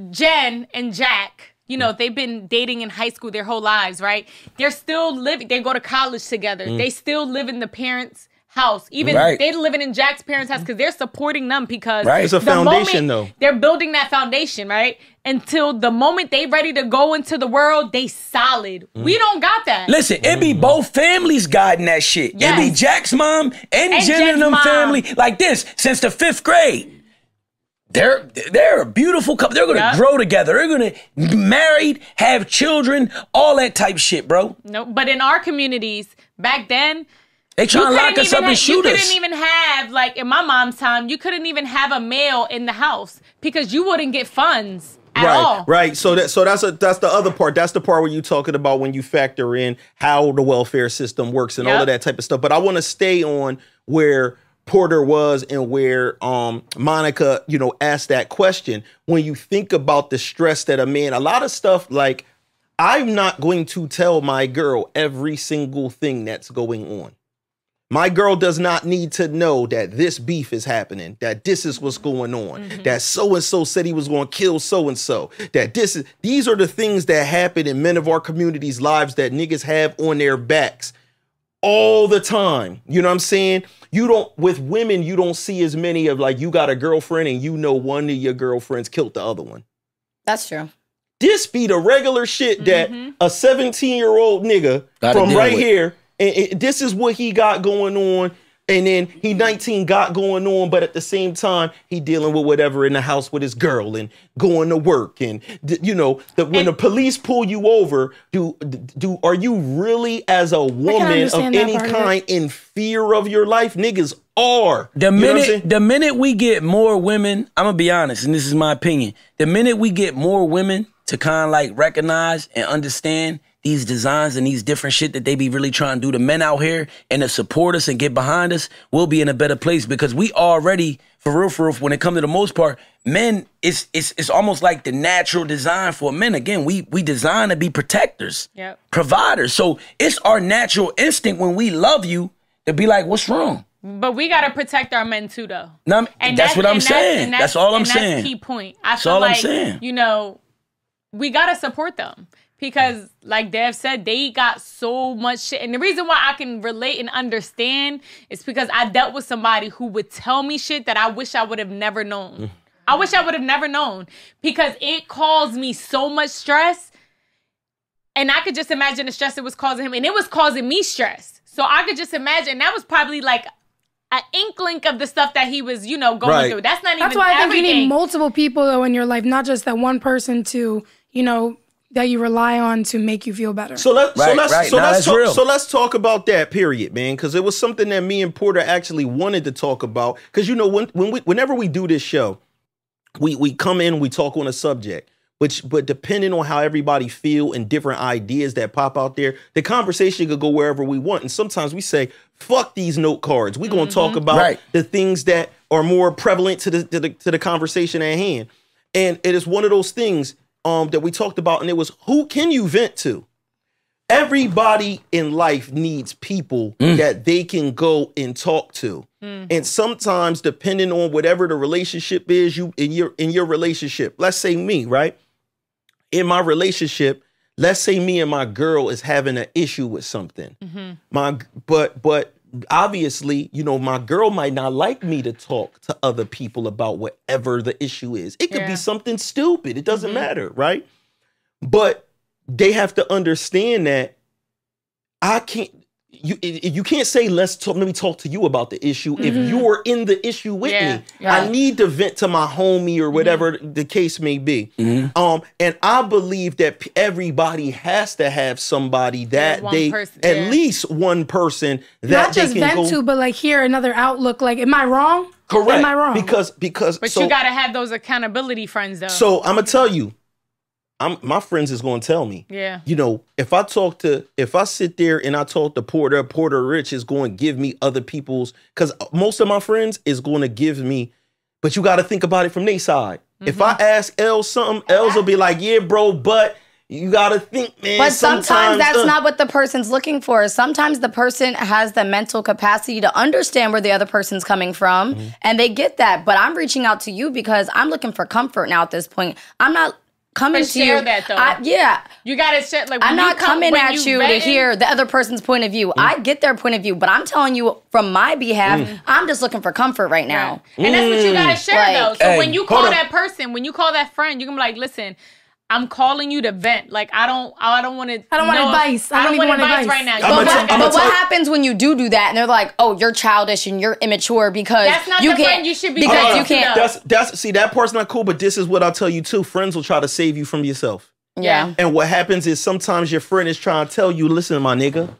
Jen and Jack, they've been dating in high school their whole lives, right? They're still living, they go to college together. They still live in the parents' house. Even they're living in Jack's parents' house because they're supporting them, because it's a foundation though. They're building that foundation, right? Until the moment they ready to go into the world, they solid. We don't got that. Listen, it be both families guiding that shit. Yes. It be Jack's mom and Jen and them mom. family like this since the 5th grade. They're a beautiful couple. They're gonna grow together. They're gonna be married, have children, all that type shit, bro. No, but in our communities back then, they trying to lock us up and shoot us. You couldn't even have, like in my mom's time, you couldn't even have a male in the house because you wouldn't get funds at all. Right. So that's the other part. That's the part where you talking about when you factor in how the welfare system works and all of that type of stuff. But I want to stay on where Porter was and where Monica, asked that question. When you think about the stress that a lot of stuff, like, I'm not going to tell my girl every single thing that's going on. My girl does not need to know that this beef is happening, that this is what's going on, that so-and-so said he was going to kill so-and-so, that these are the things that happen in men of our community's lives that niggas have on their backs all the time. You know what I'm saying? With women, you don't see as many of, like, you got a girlfriend and one of your girlfriends killed the other one. That's true. This be the regular shit that a 17-year-old nigga from right here, and this is what he got going on, and then he 19 got going on, but at the same time, he dealing with whatever in the house with his girl and going to work. And, when the police pull you over, are you really, as a woman of any kind, in fear of your life? Niggas are. The minute we get more women, I'm going to be honest, and this is my opinion, the minute we get more women to kind of like recognize and understand these designs and these different shit that they be really trying to do to men out here and to support us and get behind us, we'll be in a better place, because we already, for real, when it comes to the most part, men, it's almost like the natural design for men. Again, we designed to be protectors, providers. So it's our natural instinct when we love you to be like, what's wrong? But we got to protect our men too, though. No, and that's what I'm saying. That's all I'm saying. That's the key point. I feel like, we got to support them. because, like Dev said, they got so much shit. And the reason why I can relate and understand is because I dealt with somebody who would tell me shit that I wish I would have never known. I wish I would have never known because it caused me so much stress. And I could just imagine the stress it was causing him. And it was causing me stress. So I could just imagine that was probably like an inkling of the stuff that he was, you know, going through. That's not even everything. That's why I think you need multiple people, though, in your life, not just that one person to, you know, that you rely on to make you feel better. So let's talk about that period, man, because it was something that me and Porter actually wanted to talk about. Because, you know, whenever we do this show, we come in, we talk on a subject. But depending on how everybody feel and different ideas that pop out there, the conversation could go wherever we want. And sometimes we say, fuck these note cards. We're going to talk about the things that are more prevalent to the conversation at hand. And it is one of those things that we talked about, and it was, who can you vent to? Everybody in life needs people that they can go and talk to. And sometimes, depending on whatever the relationship is, in your relationship, let's say me, right? In my relationship, let's say me and my girl is having an issue with something. But obviously, you know, my girl might not like me to talk to other people about whatever the issue is. It could be something stupid. It doesn't matter, right? But they have to understand that I can't. You can't say let me talk to you about the issue if you're in the issue with me. I need to vent to my homie or whatever the case may be. And I believe that everybody has to have somebody that at least one person that not just they can vent to, but like hear another outlook. Like, am I wrong? Correct. Am I wrong? Because but you gotta have those accountability friends though. So I'm gonna tell you. My friends is going to tell me, you know, if I sit there and I talk to Porta Rich is going to give me other people's, because most of my friends is going to give me, but you got to think about it from their side. If I ask Elle something, Elle's will be like, yeah, bro, but you got to think, man. But sometimes that's not what the person's looking for. Sometimes the person has the mental capacity to understand where the other person's coming from, and they get that. But I'm reaching out to you because I'm looking for comfort now at this point. I'm not coming to you. That though. You gotta share. Like, I'm not coming at you to hear the other person's point of view. I get their point of view, but I'm telling you from my behalf, I'm just looking for comfort right now. And that's what you gotta share though. So when you call that person, when you call that friend, you can be like, listen, I'm calling you to vent. Like, I don't want advice. I don't want advice right now. But what happens when you do that and they're like, oh, you're childish and you're immature because that's not you the can't. Friend you should be because you can't. See, that part's not cool, but this is what I'll tell you too. Friends will try to save you from yourself. Yeah. And what happens is sometimes your friend is trying to tell you, listen, my nigga,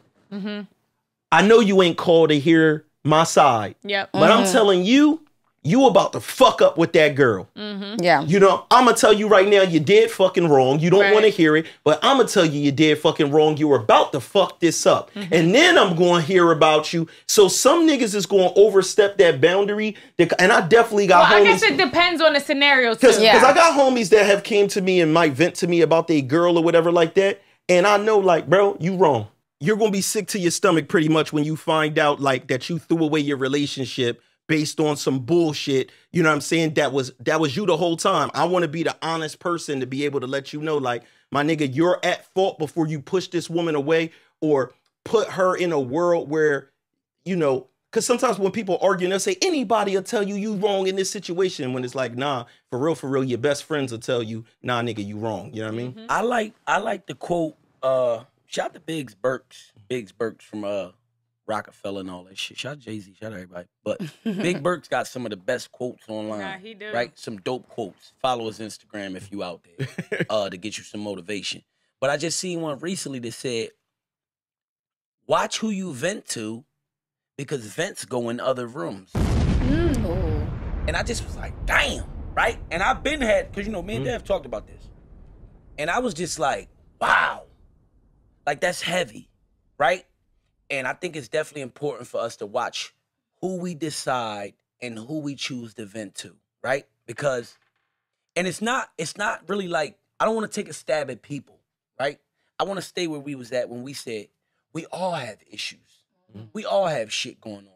I know you ain't called to hear my side. But I'm telling you, you about to fuck up with that girl. Yeah. You know, I'm going to tell you right now, you did fucking wrong. You don't want to hear it, but I'm going to tell you, you did fucking wrong. You were about to fuck this up. And then I'm going to hear about you. So some niggas is going to overstep that boundary. And I definitely got homies. I guess it depends on the scenario too. Because I got homies that have came to me and might vent to me about their girl or whatever like that. And I know, like, bro, you wrong. You're going to be sick to your stomach pretty much when you find out, like, that you threw away your relationship based on some bullshit, you know what I'm saying? That was you the whole time. I want to be the honest person to be able to let you know, like, my nigga, you're at fault before you push this woman away or put her in a world where, you know, because sometimes when people argue, they'll say, anybody will tell you wrong in this situation. When it's like, nah, for real, your best friends will tell you, nah, nigga, you wrong. You know what I mean? I like the quote, shout out to Biggs Burks from Rockefeller and all that shit. Shout out Jay-Z, shout out everybody. But Big Burks got some of the best quotes online. Nah, he do. Right? Some dope quotes. Follow his Instagram if you out there to get you some motivation. But I just seen one recently that said, watch who you vent to because vents go in other rooms. And I just was like, damn, right? And I've been because, you know, me and Dev talked about this. And I was just like, wow. Like, that's heavy, right? And I think it's definitely important for us to watch who we decide and who we choose to vent to, right? Because, and it's not really like, I don't want to take a stab at people, right? I want to stay where we was at when we said, we all have issues. We all have shit going on.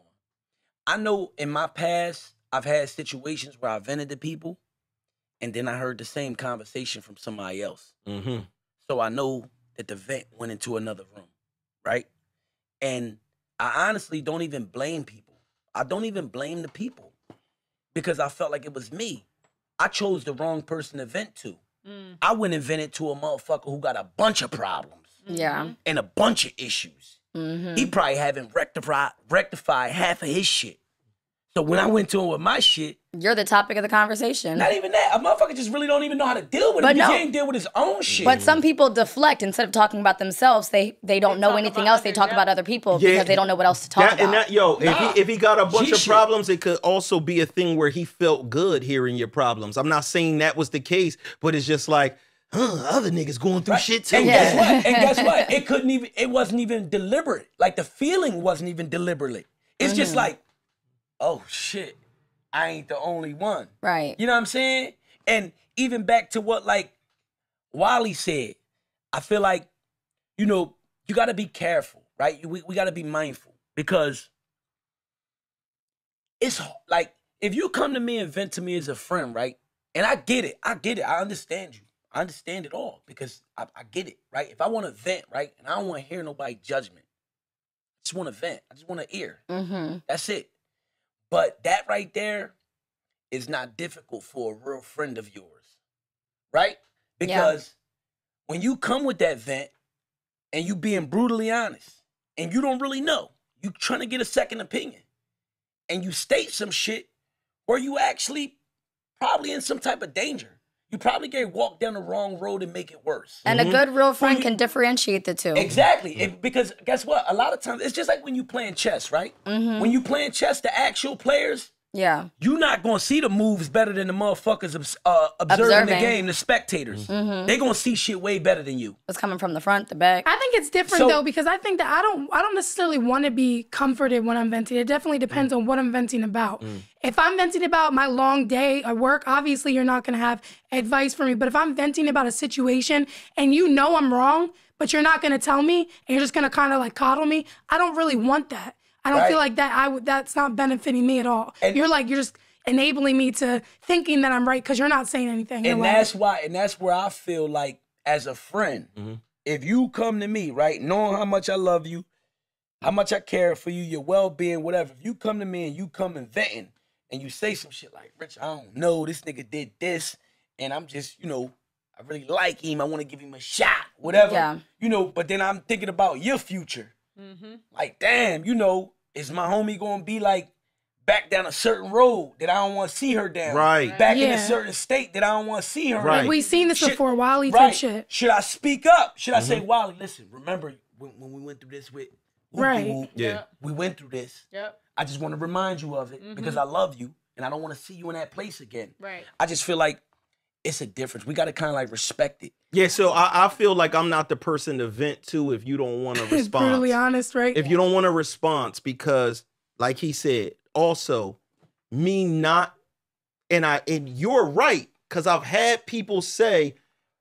I know in my past, I've had situations where I vented to people and then I heard the same conversation from somebody else. So I know that the vent went into another room, right? And I honestly don't even blame people. I don't even blame the people because I felt like it was me. I chose the wrong person to vent to. I went and vented to a motherfucker who got a bunch of problems. Yeah. And a bunch of issues. He probably haven't rectified half of his shit. So when I went to him with my shit, you're the topic of the conversation. Not even that. A motherfucker just really don't even know how to deal with it because he ain't deal with his own shit. But some people deflect. Instead of talking about themselves, they don't know anything else. They talk about other people because they don't know what else to talk about. And that, if he got a bunch of problems, it could also be a thing where he felt good hearing your problems. I'm not saying that was the case, but it's just like, other niggas going through shit too. And guess what? And guess what? It wasn't even deliberate. Like the feeling wasn't even deliberate. It's just like, oh shit, I ain't the only one. Right. You know what I'm saying? And even back to what like Wally said, I feel like, you know, you got to be careful, right? We got to be mindful because it's like, if you come to me and vent to me as a friend, right? And I get it. I understand you. I understand it all because I get it, right? If I want to vent, right, and I don't want to hear nobody's judgment, I just want to vent. I just want to hear. That's it. But that right there is not difficult for a real friend of yours, right? Because when you come with that vent and you being brutally honest and you don't really know, you trying to get a second opinion and you state some shit where you actually probably in some type of danger. You probably get walked down the wrong road and make it worse. And a good real friend can differentiate the two. Exactly. Because guess what? A lot of times, it's just like when you playing chess, right? When you playing chess, the actual players, you're not going to see the moves better than the motherfuckers observing the game, the spectators. They're going to see shit way better than you. It's coming from the front, the back. I think it's different though, because I think that I don't necessarily want to be comforted when I'm venting. It definitely depends on what I'm venting about. If I'm venting about my long day at work, obviously you're not going to have advice for me. But if I'm venting about a situation and you know I'm wrong, but you're not going to tell me and you're just going to kind of like coddle me, I don't really want that. I don't feel like that. That's not benefiting me at all. And you're just enabling me to thinking that I'm right because you're not saying anything. And that's why, and that's where I feel like as a friend, if you come to me, right, knowing how much I love you, how much I care for you, your well-being, whatever, if you come to me and you come and venting and you say some shit like, Rich, I don't know, this nigga did this, and I'm just, you know, I really like him, I want to give him a shot, whatever, you know, but then I'm thinking about your future. Like, damn, you know, is my homie gonna be like back down a certain road that I don't want to see her down? Right. Back in a certain state that I don't want to see her in. Like we've seen this before, Wally type shit. Should I speak up? Should I say, Wally, listen, remember when we went through this with we went through this. I just want to remind you of it because I love you and I don't want to see you in that place again. I just feel like it's a difference. We got to kind of like respect it. Yeah, so I feel like I'm not the person to vent to if you don't want a response. Brutally honest, right? If you don't want a response, because like he said, also me not, and you're right, because I've had people say,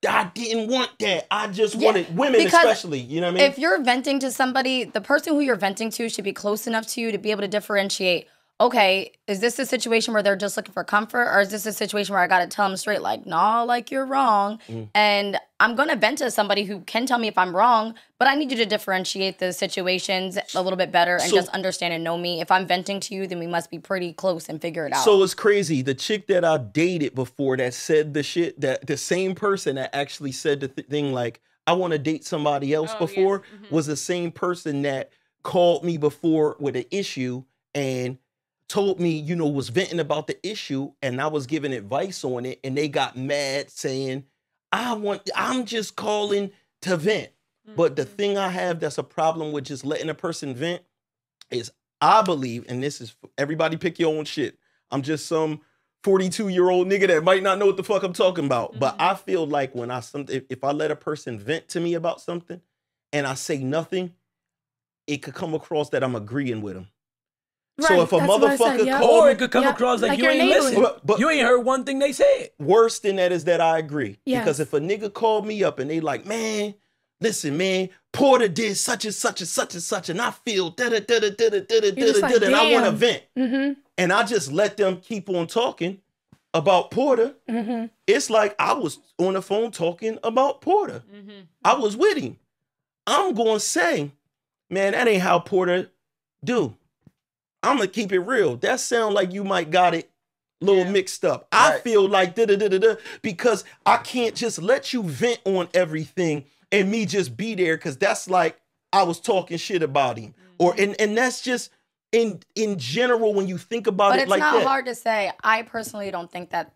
I didn't want that. I just wanted women, especially. You know what I mean? If you're venting to somebody, the person who you're venting to should be close enough to you to be able to differentiate, okay, is this a situation where they're just looking for comfort, or is this a situation where I got to tell them straight, like, nah, like, you're wrong, and I'm going to vent to somebody who can tell me if I'm wrong, but I need you to differentiate the situations a little bit better and just understand and know me. If I'm venting to you, then we must be pretty close and figure it out. So it's crazy. The chick that I dated before that said the shit, that the same person that actually said the thing like, I want to date somebody else before, was the same person that called me before with an issue and told me, you know, was venting about the issue, and I was giving advice on it, and they got mad saying, I'm just calling to vent. But the thing I have that's a problem with just letting a person vent is, I believe, and this is, everybody pick your own shit, I'm just some 42-year-old nigga that might not know what the fuck I'm talking about. But I feel like when if I let a person vent to me about something and I say nothing, it could come across that I'm agreeing with them. So if a motherfucker called, or it could come across like you ain't listening. But you ain't heard one thing they said. Worse than that is that I agree. Because if a nigga called me up and they like, man, listen, man, Porta did such and such and such and such, and I feel da-da-da-da-da-da-da-da-da-da, and I want to vent. And I just let them keep on talking about Porta. It's like I was on the phone talking about Porta. I was with him. I'm going to say, man, that ain't how Porter do. I'm going to keep it real. That sound like you might got it a little mixed up. I feel like da-da-da-da-da because I can't just let you vent on everything and me just be there because that's like I was talking shit about him. Or and that's just in general when you think about it like that. But it's not hard to say. I personally don't think that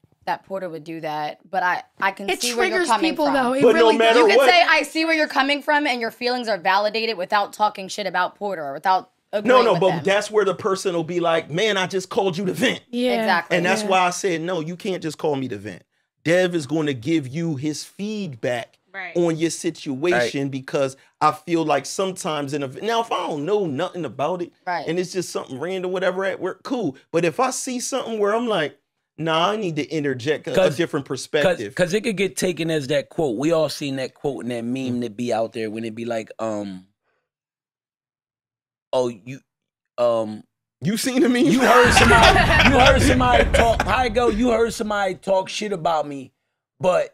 Porter would do that, but I can see where you're coming from. Though. It but really no matter you can what, say I see where you're coming from and your feelings are validated without talking shit about Porter or without agreeing with but them. that's where the person will be like, man, I just called you to vent. Yeah. Exactly. And that's why I said, no, you can't just call me to vent. Dev is going to give you his feedback on your situation because I feel like sometimes now if I don't know nothing about it and it's just something random, whatever at work, cool. But if I see something where I'm like, nah, I need to interject a different perspective. Because it could get taken as that quote. We all seen that quote and that meme that be out there when it be like, you seen the meme? You heard somebody talk. How it go? You heard somebody talk shit about me, but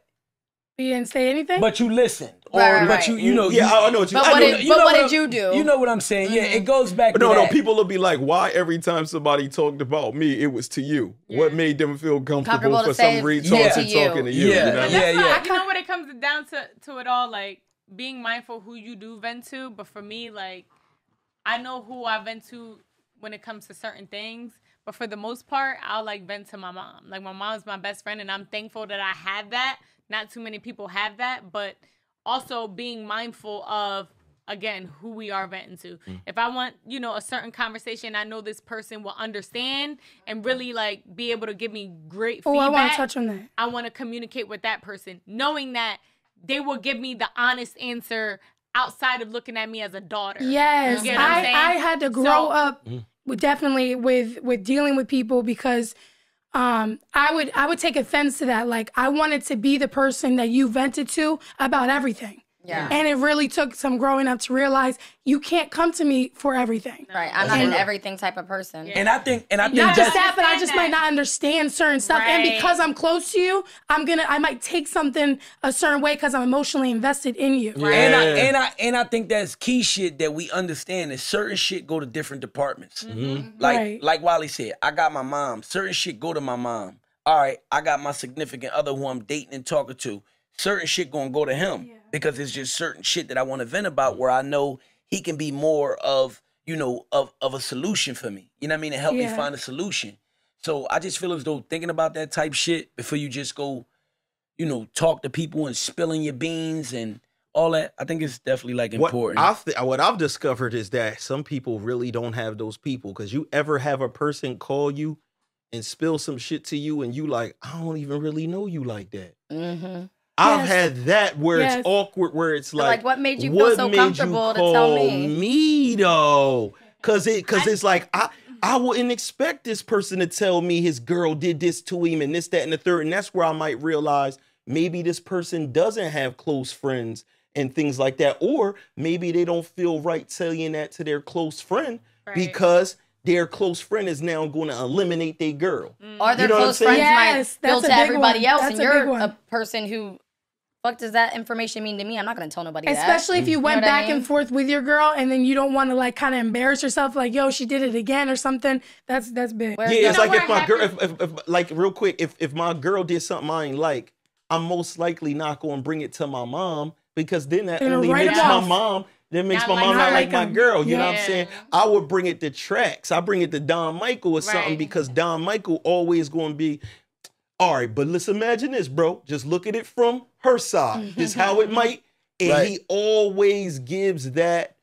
you didn't say anything. But you listened, but you know. Yeah, I know what you. But what did you do? You know what I'm saying? Yeah, it goes back. But to no, people will be like, why every time somebody talked about me, it was to you? What made them feel comfortable for some reason talking to you? Yeah, You know what it comes down to it all, like being mindful who you do vent to. But for me, like I know who I vent to when it comes to certain things. But for the most part, I'll like vent to my mom. Like my mom's my best friend, and I'm thankful that I have that. Not too many people have that, but also being mindful of, again, who we are venting to. If I want, a certain conversation, I know this person will understand and really like be able to give me great feedback. I want to touch on that. I want to communicate with that person, knowing that they will give me the honest answer outside of looking at me as a daughter. Yes, I had to grow up definitely with dealing with people because I would take offense to that. Like I wanted to be the person that you vented to about everything. Yeah. And it really took some growing up to realize you can't come to me for everything. Right. I'm not an everything type of person. And I think not just that, but I just might not understand certain stuff. And because I'm close to you, I might take something a certain way because I'm emotionally invested in you. Right. And I think that's key shit that we understand is certain shit go to different departments. Like Wally said, I got my mom. Certain shit go to my mom. All right, I got my significant other who I'm dating and talking to. Certain shit gonna go to him because it's just certain shit that I want to vent about where I know he can be more of, of a solution for me. You know what I mean? And help me find a solution. So I just feel as though thinking about that type shit before you just go, talk to people and spilling your beans and all that, I think it's definitely like important. What I've discovered is that some people really don't have those people because you ever have a person call you and spill some shit to you and you like, I don't even really know you like that. Mm-hmm. I've had that where it's awkward, where it's like, what made you feel so comfortable to tell me though? Because it's like I wouldn't expect this person to tell me his girl did this to him and this, that, and the third, and that's where I might realize maybe this person doesn't have close friends and things like that, or maybe they don't feel right telling that to their close friend because their close friend is now going to eliminate their girl. Or their close friends might spill to everybody else, and you're a person who, fuck does that information mean to me? I'm not going to tell nobody that. Especially if you went back and forth with your girl, and then you don't want to like kind of embarrass yourself, like, yo, she did it again or something. That's big. It's like if my girl, if like real quick, if my girl did something I ain't like, I'm most likely not going to bring it to my mom because then that only makes my mom. That makes my mom not like my girl. You know what I'm saying? I would bring it to Trax. I bring it to Don Michael or something because Don Michael always going to be, all right, but let's imagine this, bro. Just look at it from her side. This how it might. And he always gives that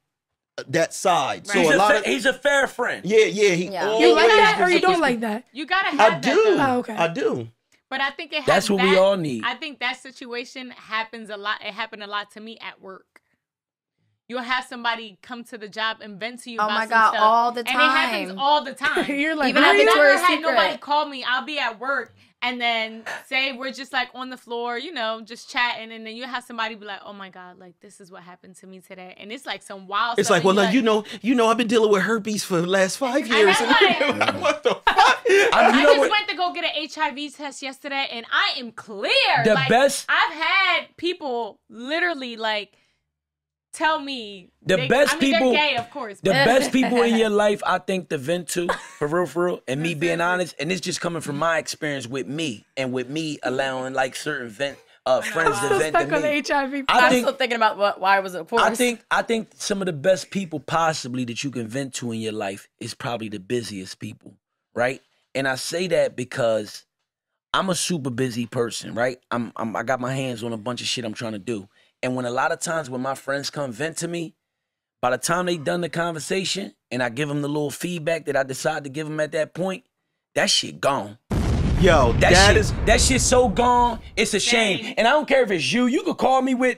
side. So he's a fair friend. Yeah. He always you like that or you don't like that? You gotta have that. Oh, okay. I do. But I think that's what we all need. I think that situation happens a lot. It happened a lot to me at work. You'll have somebody come to the job and vent to you about some stuff. All the time. And it happens all the time. You're like, even if it's never had nobody call me. I'll be at work and then say we're just like on the floor, just chatting, and then you have somebody be like, "Oh my God, like this is what happened to me today," and it's like some wild. It's stuff. like, well, I've been dealing with herpes for the last 5 years. And like, what the fuck? I just went to go get an HIV test yesterday, and I am clear. I've had people literally like tell me. The best people, they're gay, of course. The best people in your life, I think, to vent to, for real, and me being honest, and it's just coming from my experience with me, and with me allowing like certain friends to vent to me. HIV. I'm still thinking about why was it forced. I think some of the best people possibly that you can vent to in your life is probably the busiest people, right? And I say that because I'm a super busy person, right? I got my hands on a bunch of shit I'm trying to do. And when a lot of times when my friends come vent to me, by the time they done the conversation and I give them the little feedback that I decide to give them at that point, that shit gone. Yo, that shit's so gone, it's a shame. And I don't care if it's you could call me with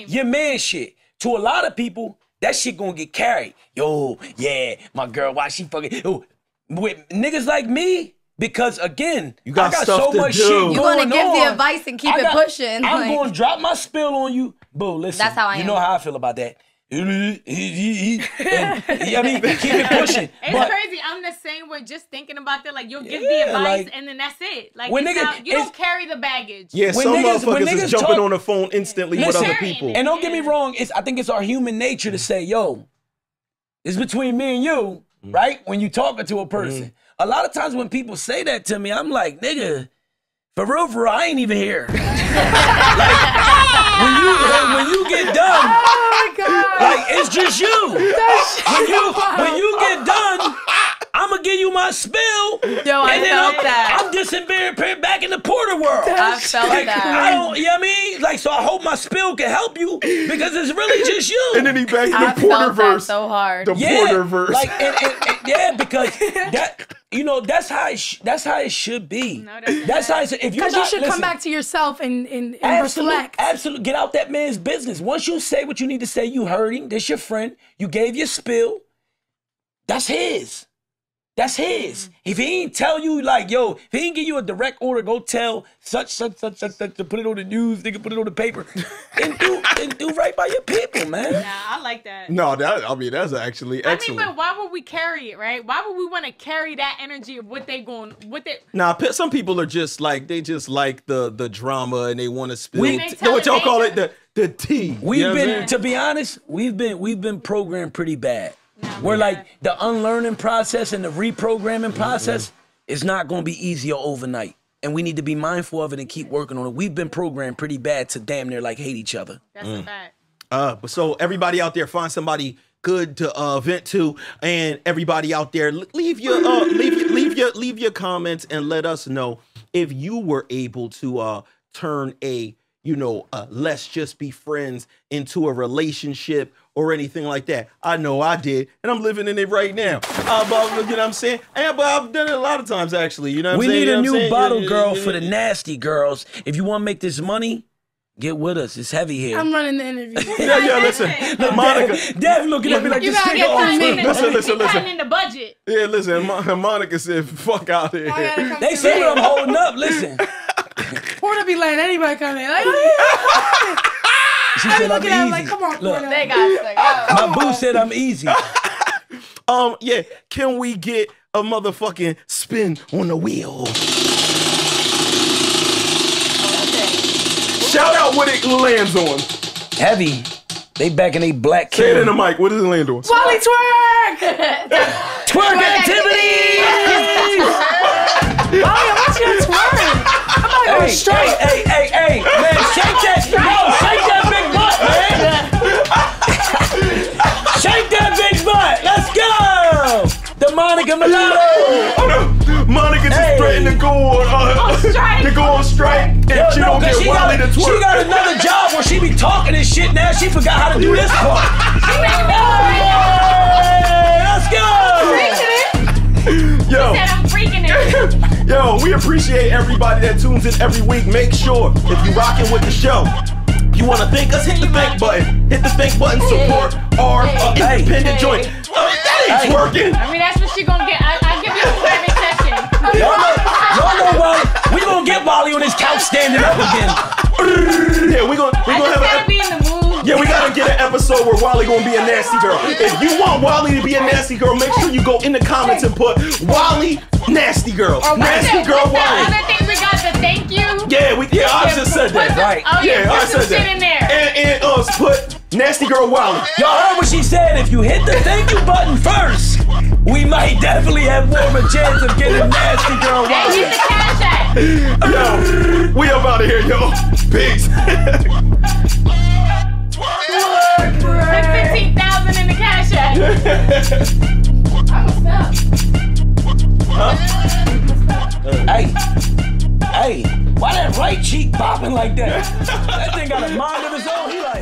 your man shit. To a lot of people, that shit gonna get carried. Yo, yeah, my girl, why she fucking... Yo, with niggas like me, because again, I got so much shit going on. You're gonna give the advice and keep it pushing. I'm gonna drop my spill on you. Boo, listen. That's how I am. You know how I feel about that. I mean, keep it pushing. It's crazy. I'm the same way. Just thinking about that, like you'll give the advice and then that's it. Like when you don't carry the baggage. Yeah, some motherfuckers is jumping on the phone instantly with other people. And don't get me wrong, I think it's our human nature to say, yo, it's between me and you, right? When you talking to a person. A lot of times when people say that to me, I'm like, nigga, for real, I ain't even here. Like, when you get done, oh my God. Like, it's just you. When you get done, I'm gonna give you my spill. Yo, I felt that. I'm disappearing back in the Porter world. I felt that. I don't, you know what I mean? Like, so I hope my spill can help you because it's really just you. And then he back in the I felt Porterverse. that so hard. The Porterverse. Like, and because that, you know, that's how it should be. No, that's how it should. Because you should come back to yourself and reflect. Absolutely. Get out that man's business. Once you say what you need to say, you heard him. That's your friend. You gave your spill. That's his. That's his. If he ain't tell you, like, yo, if he ain't give you a direct order, go tell such to put it on the news, nigga, put it on the paper, then do right by your people, man. Nah, I like that. No, that's actually excellent. But why would we carry it, right? Why would we want to carry that energy of what they going with it? Nah, some people are just like, they just like the drama and they want to spill. What y'all call it? The tea. We've been, to be honest, we've been programmed pretty bad. We're like, the unlearning process and the reprogramming process is not going to be easier overnight. And we need to be mindful of it and keep working on it. We've been programmed pretty bad to damn near like hate each other. That's a fact. But so everybody out there, find somebody good to vent to, and everybody out there, leave your comments and let us know if you were able to turn a let's just be friends into a relationship or anything like that. I know I did, and I'm living in it right now. You know what I'm saying? But I've done it a lot of times, actually. You know what I'm saying? We need a new bottle girl for the nasty girls. If you want to make this money, get with us. It's heavy here. I'm running the interview. Yeah, listen. Look, Monica. Dev looking at me like, you this gotta nigga get Listen. Cutting in the budget. Yeah, listen. Monica said, fuck out here. They see what I'm holding up. Listen. Porter be letting anybody come in. Like, oh, yeah. She said, looking I'm at him easy. like, come on, Look, Porter. they got My boo said I'm easy. Yeah, can we get a motherfucking spin on the wheel? Shout out what it lands on. Heavy. They back in a black Say it kid. in the mic. What does it land on? Wally twerk! Twerk activity! Wally, I want you to twerk. I'm not going straight. Hey, man, shake that big butt, man. Shake that big butt. Let's go. The Monica Mulatto. Monica just threatened to go on strike. And she don't get Wally to twerk. She got another job where she be talking and shit now. She forgot how to do this part. Let's go. Yo. Said I'm freaking it. Yo, we appreciate everybody that tunes in every week. Make sure if you rocking with the show, you want to thank us, hit the thank button. Hit the thank button, support our independent joint. That ain't working. I mean, that's what she gonna get. I'll give you a private session. Y'all know Wally. We gonna get Wally on his couch standing up again. Yeah, we gonna have gotta be in the mood. Yeah, we gotta get an episode where Wally gonna be a nasty girl. If you want Wally to be a nasty girl, make sure you go in the comments and put Wally nasty girl. Nasty girl Wally. Other thing we got to thank you. Yeah, I just said that. Right. Oh yeah, I put some said shit in there. And put Nasty Girl Wally. Y'all heard what she said. If you hit the thank you button first, we might definitely have more of a chance of getting Nasty Girl Hey, Wally. hit the cash app. Yo, we up out of here, yo. Peace. Put 15,000 in the cash app. Hey, why that right cheek popping like that? That thing got a mind of its own. He like.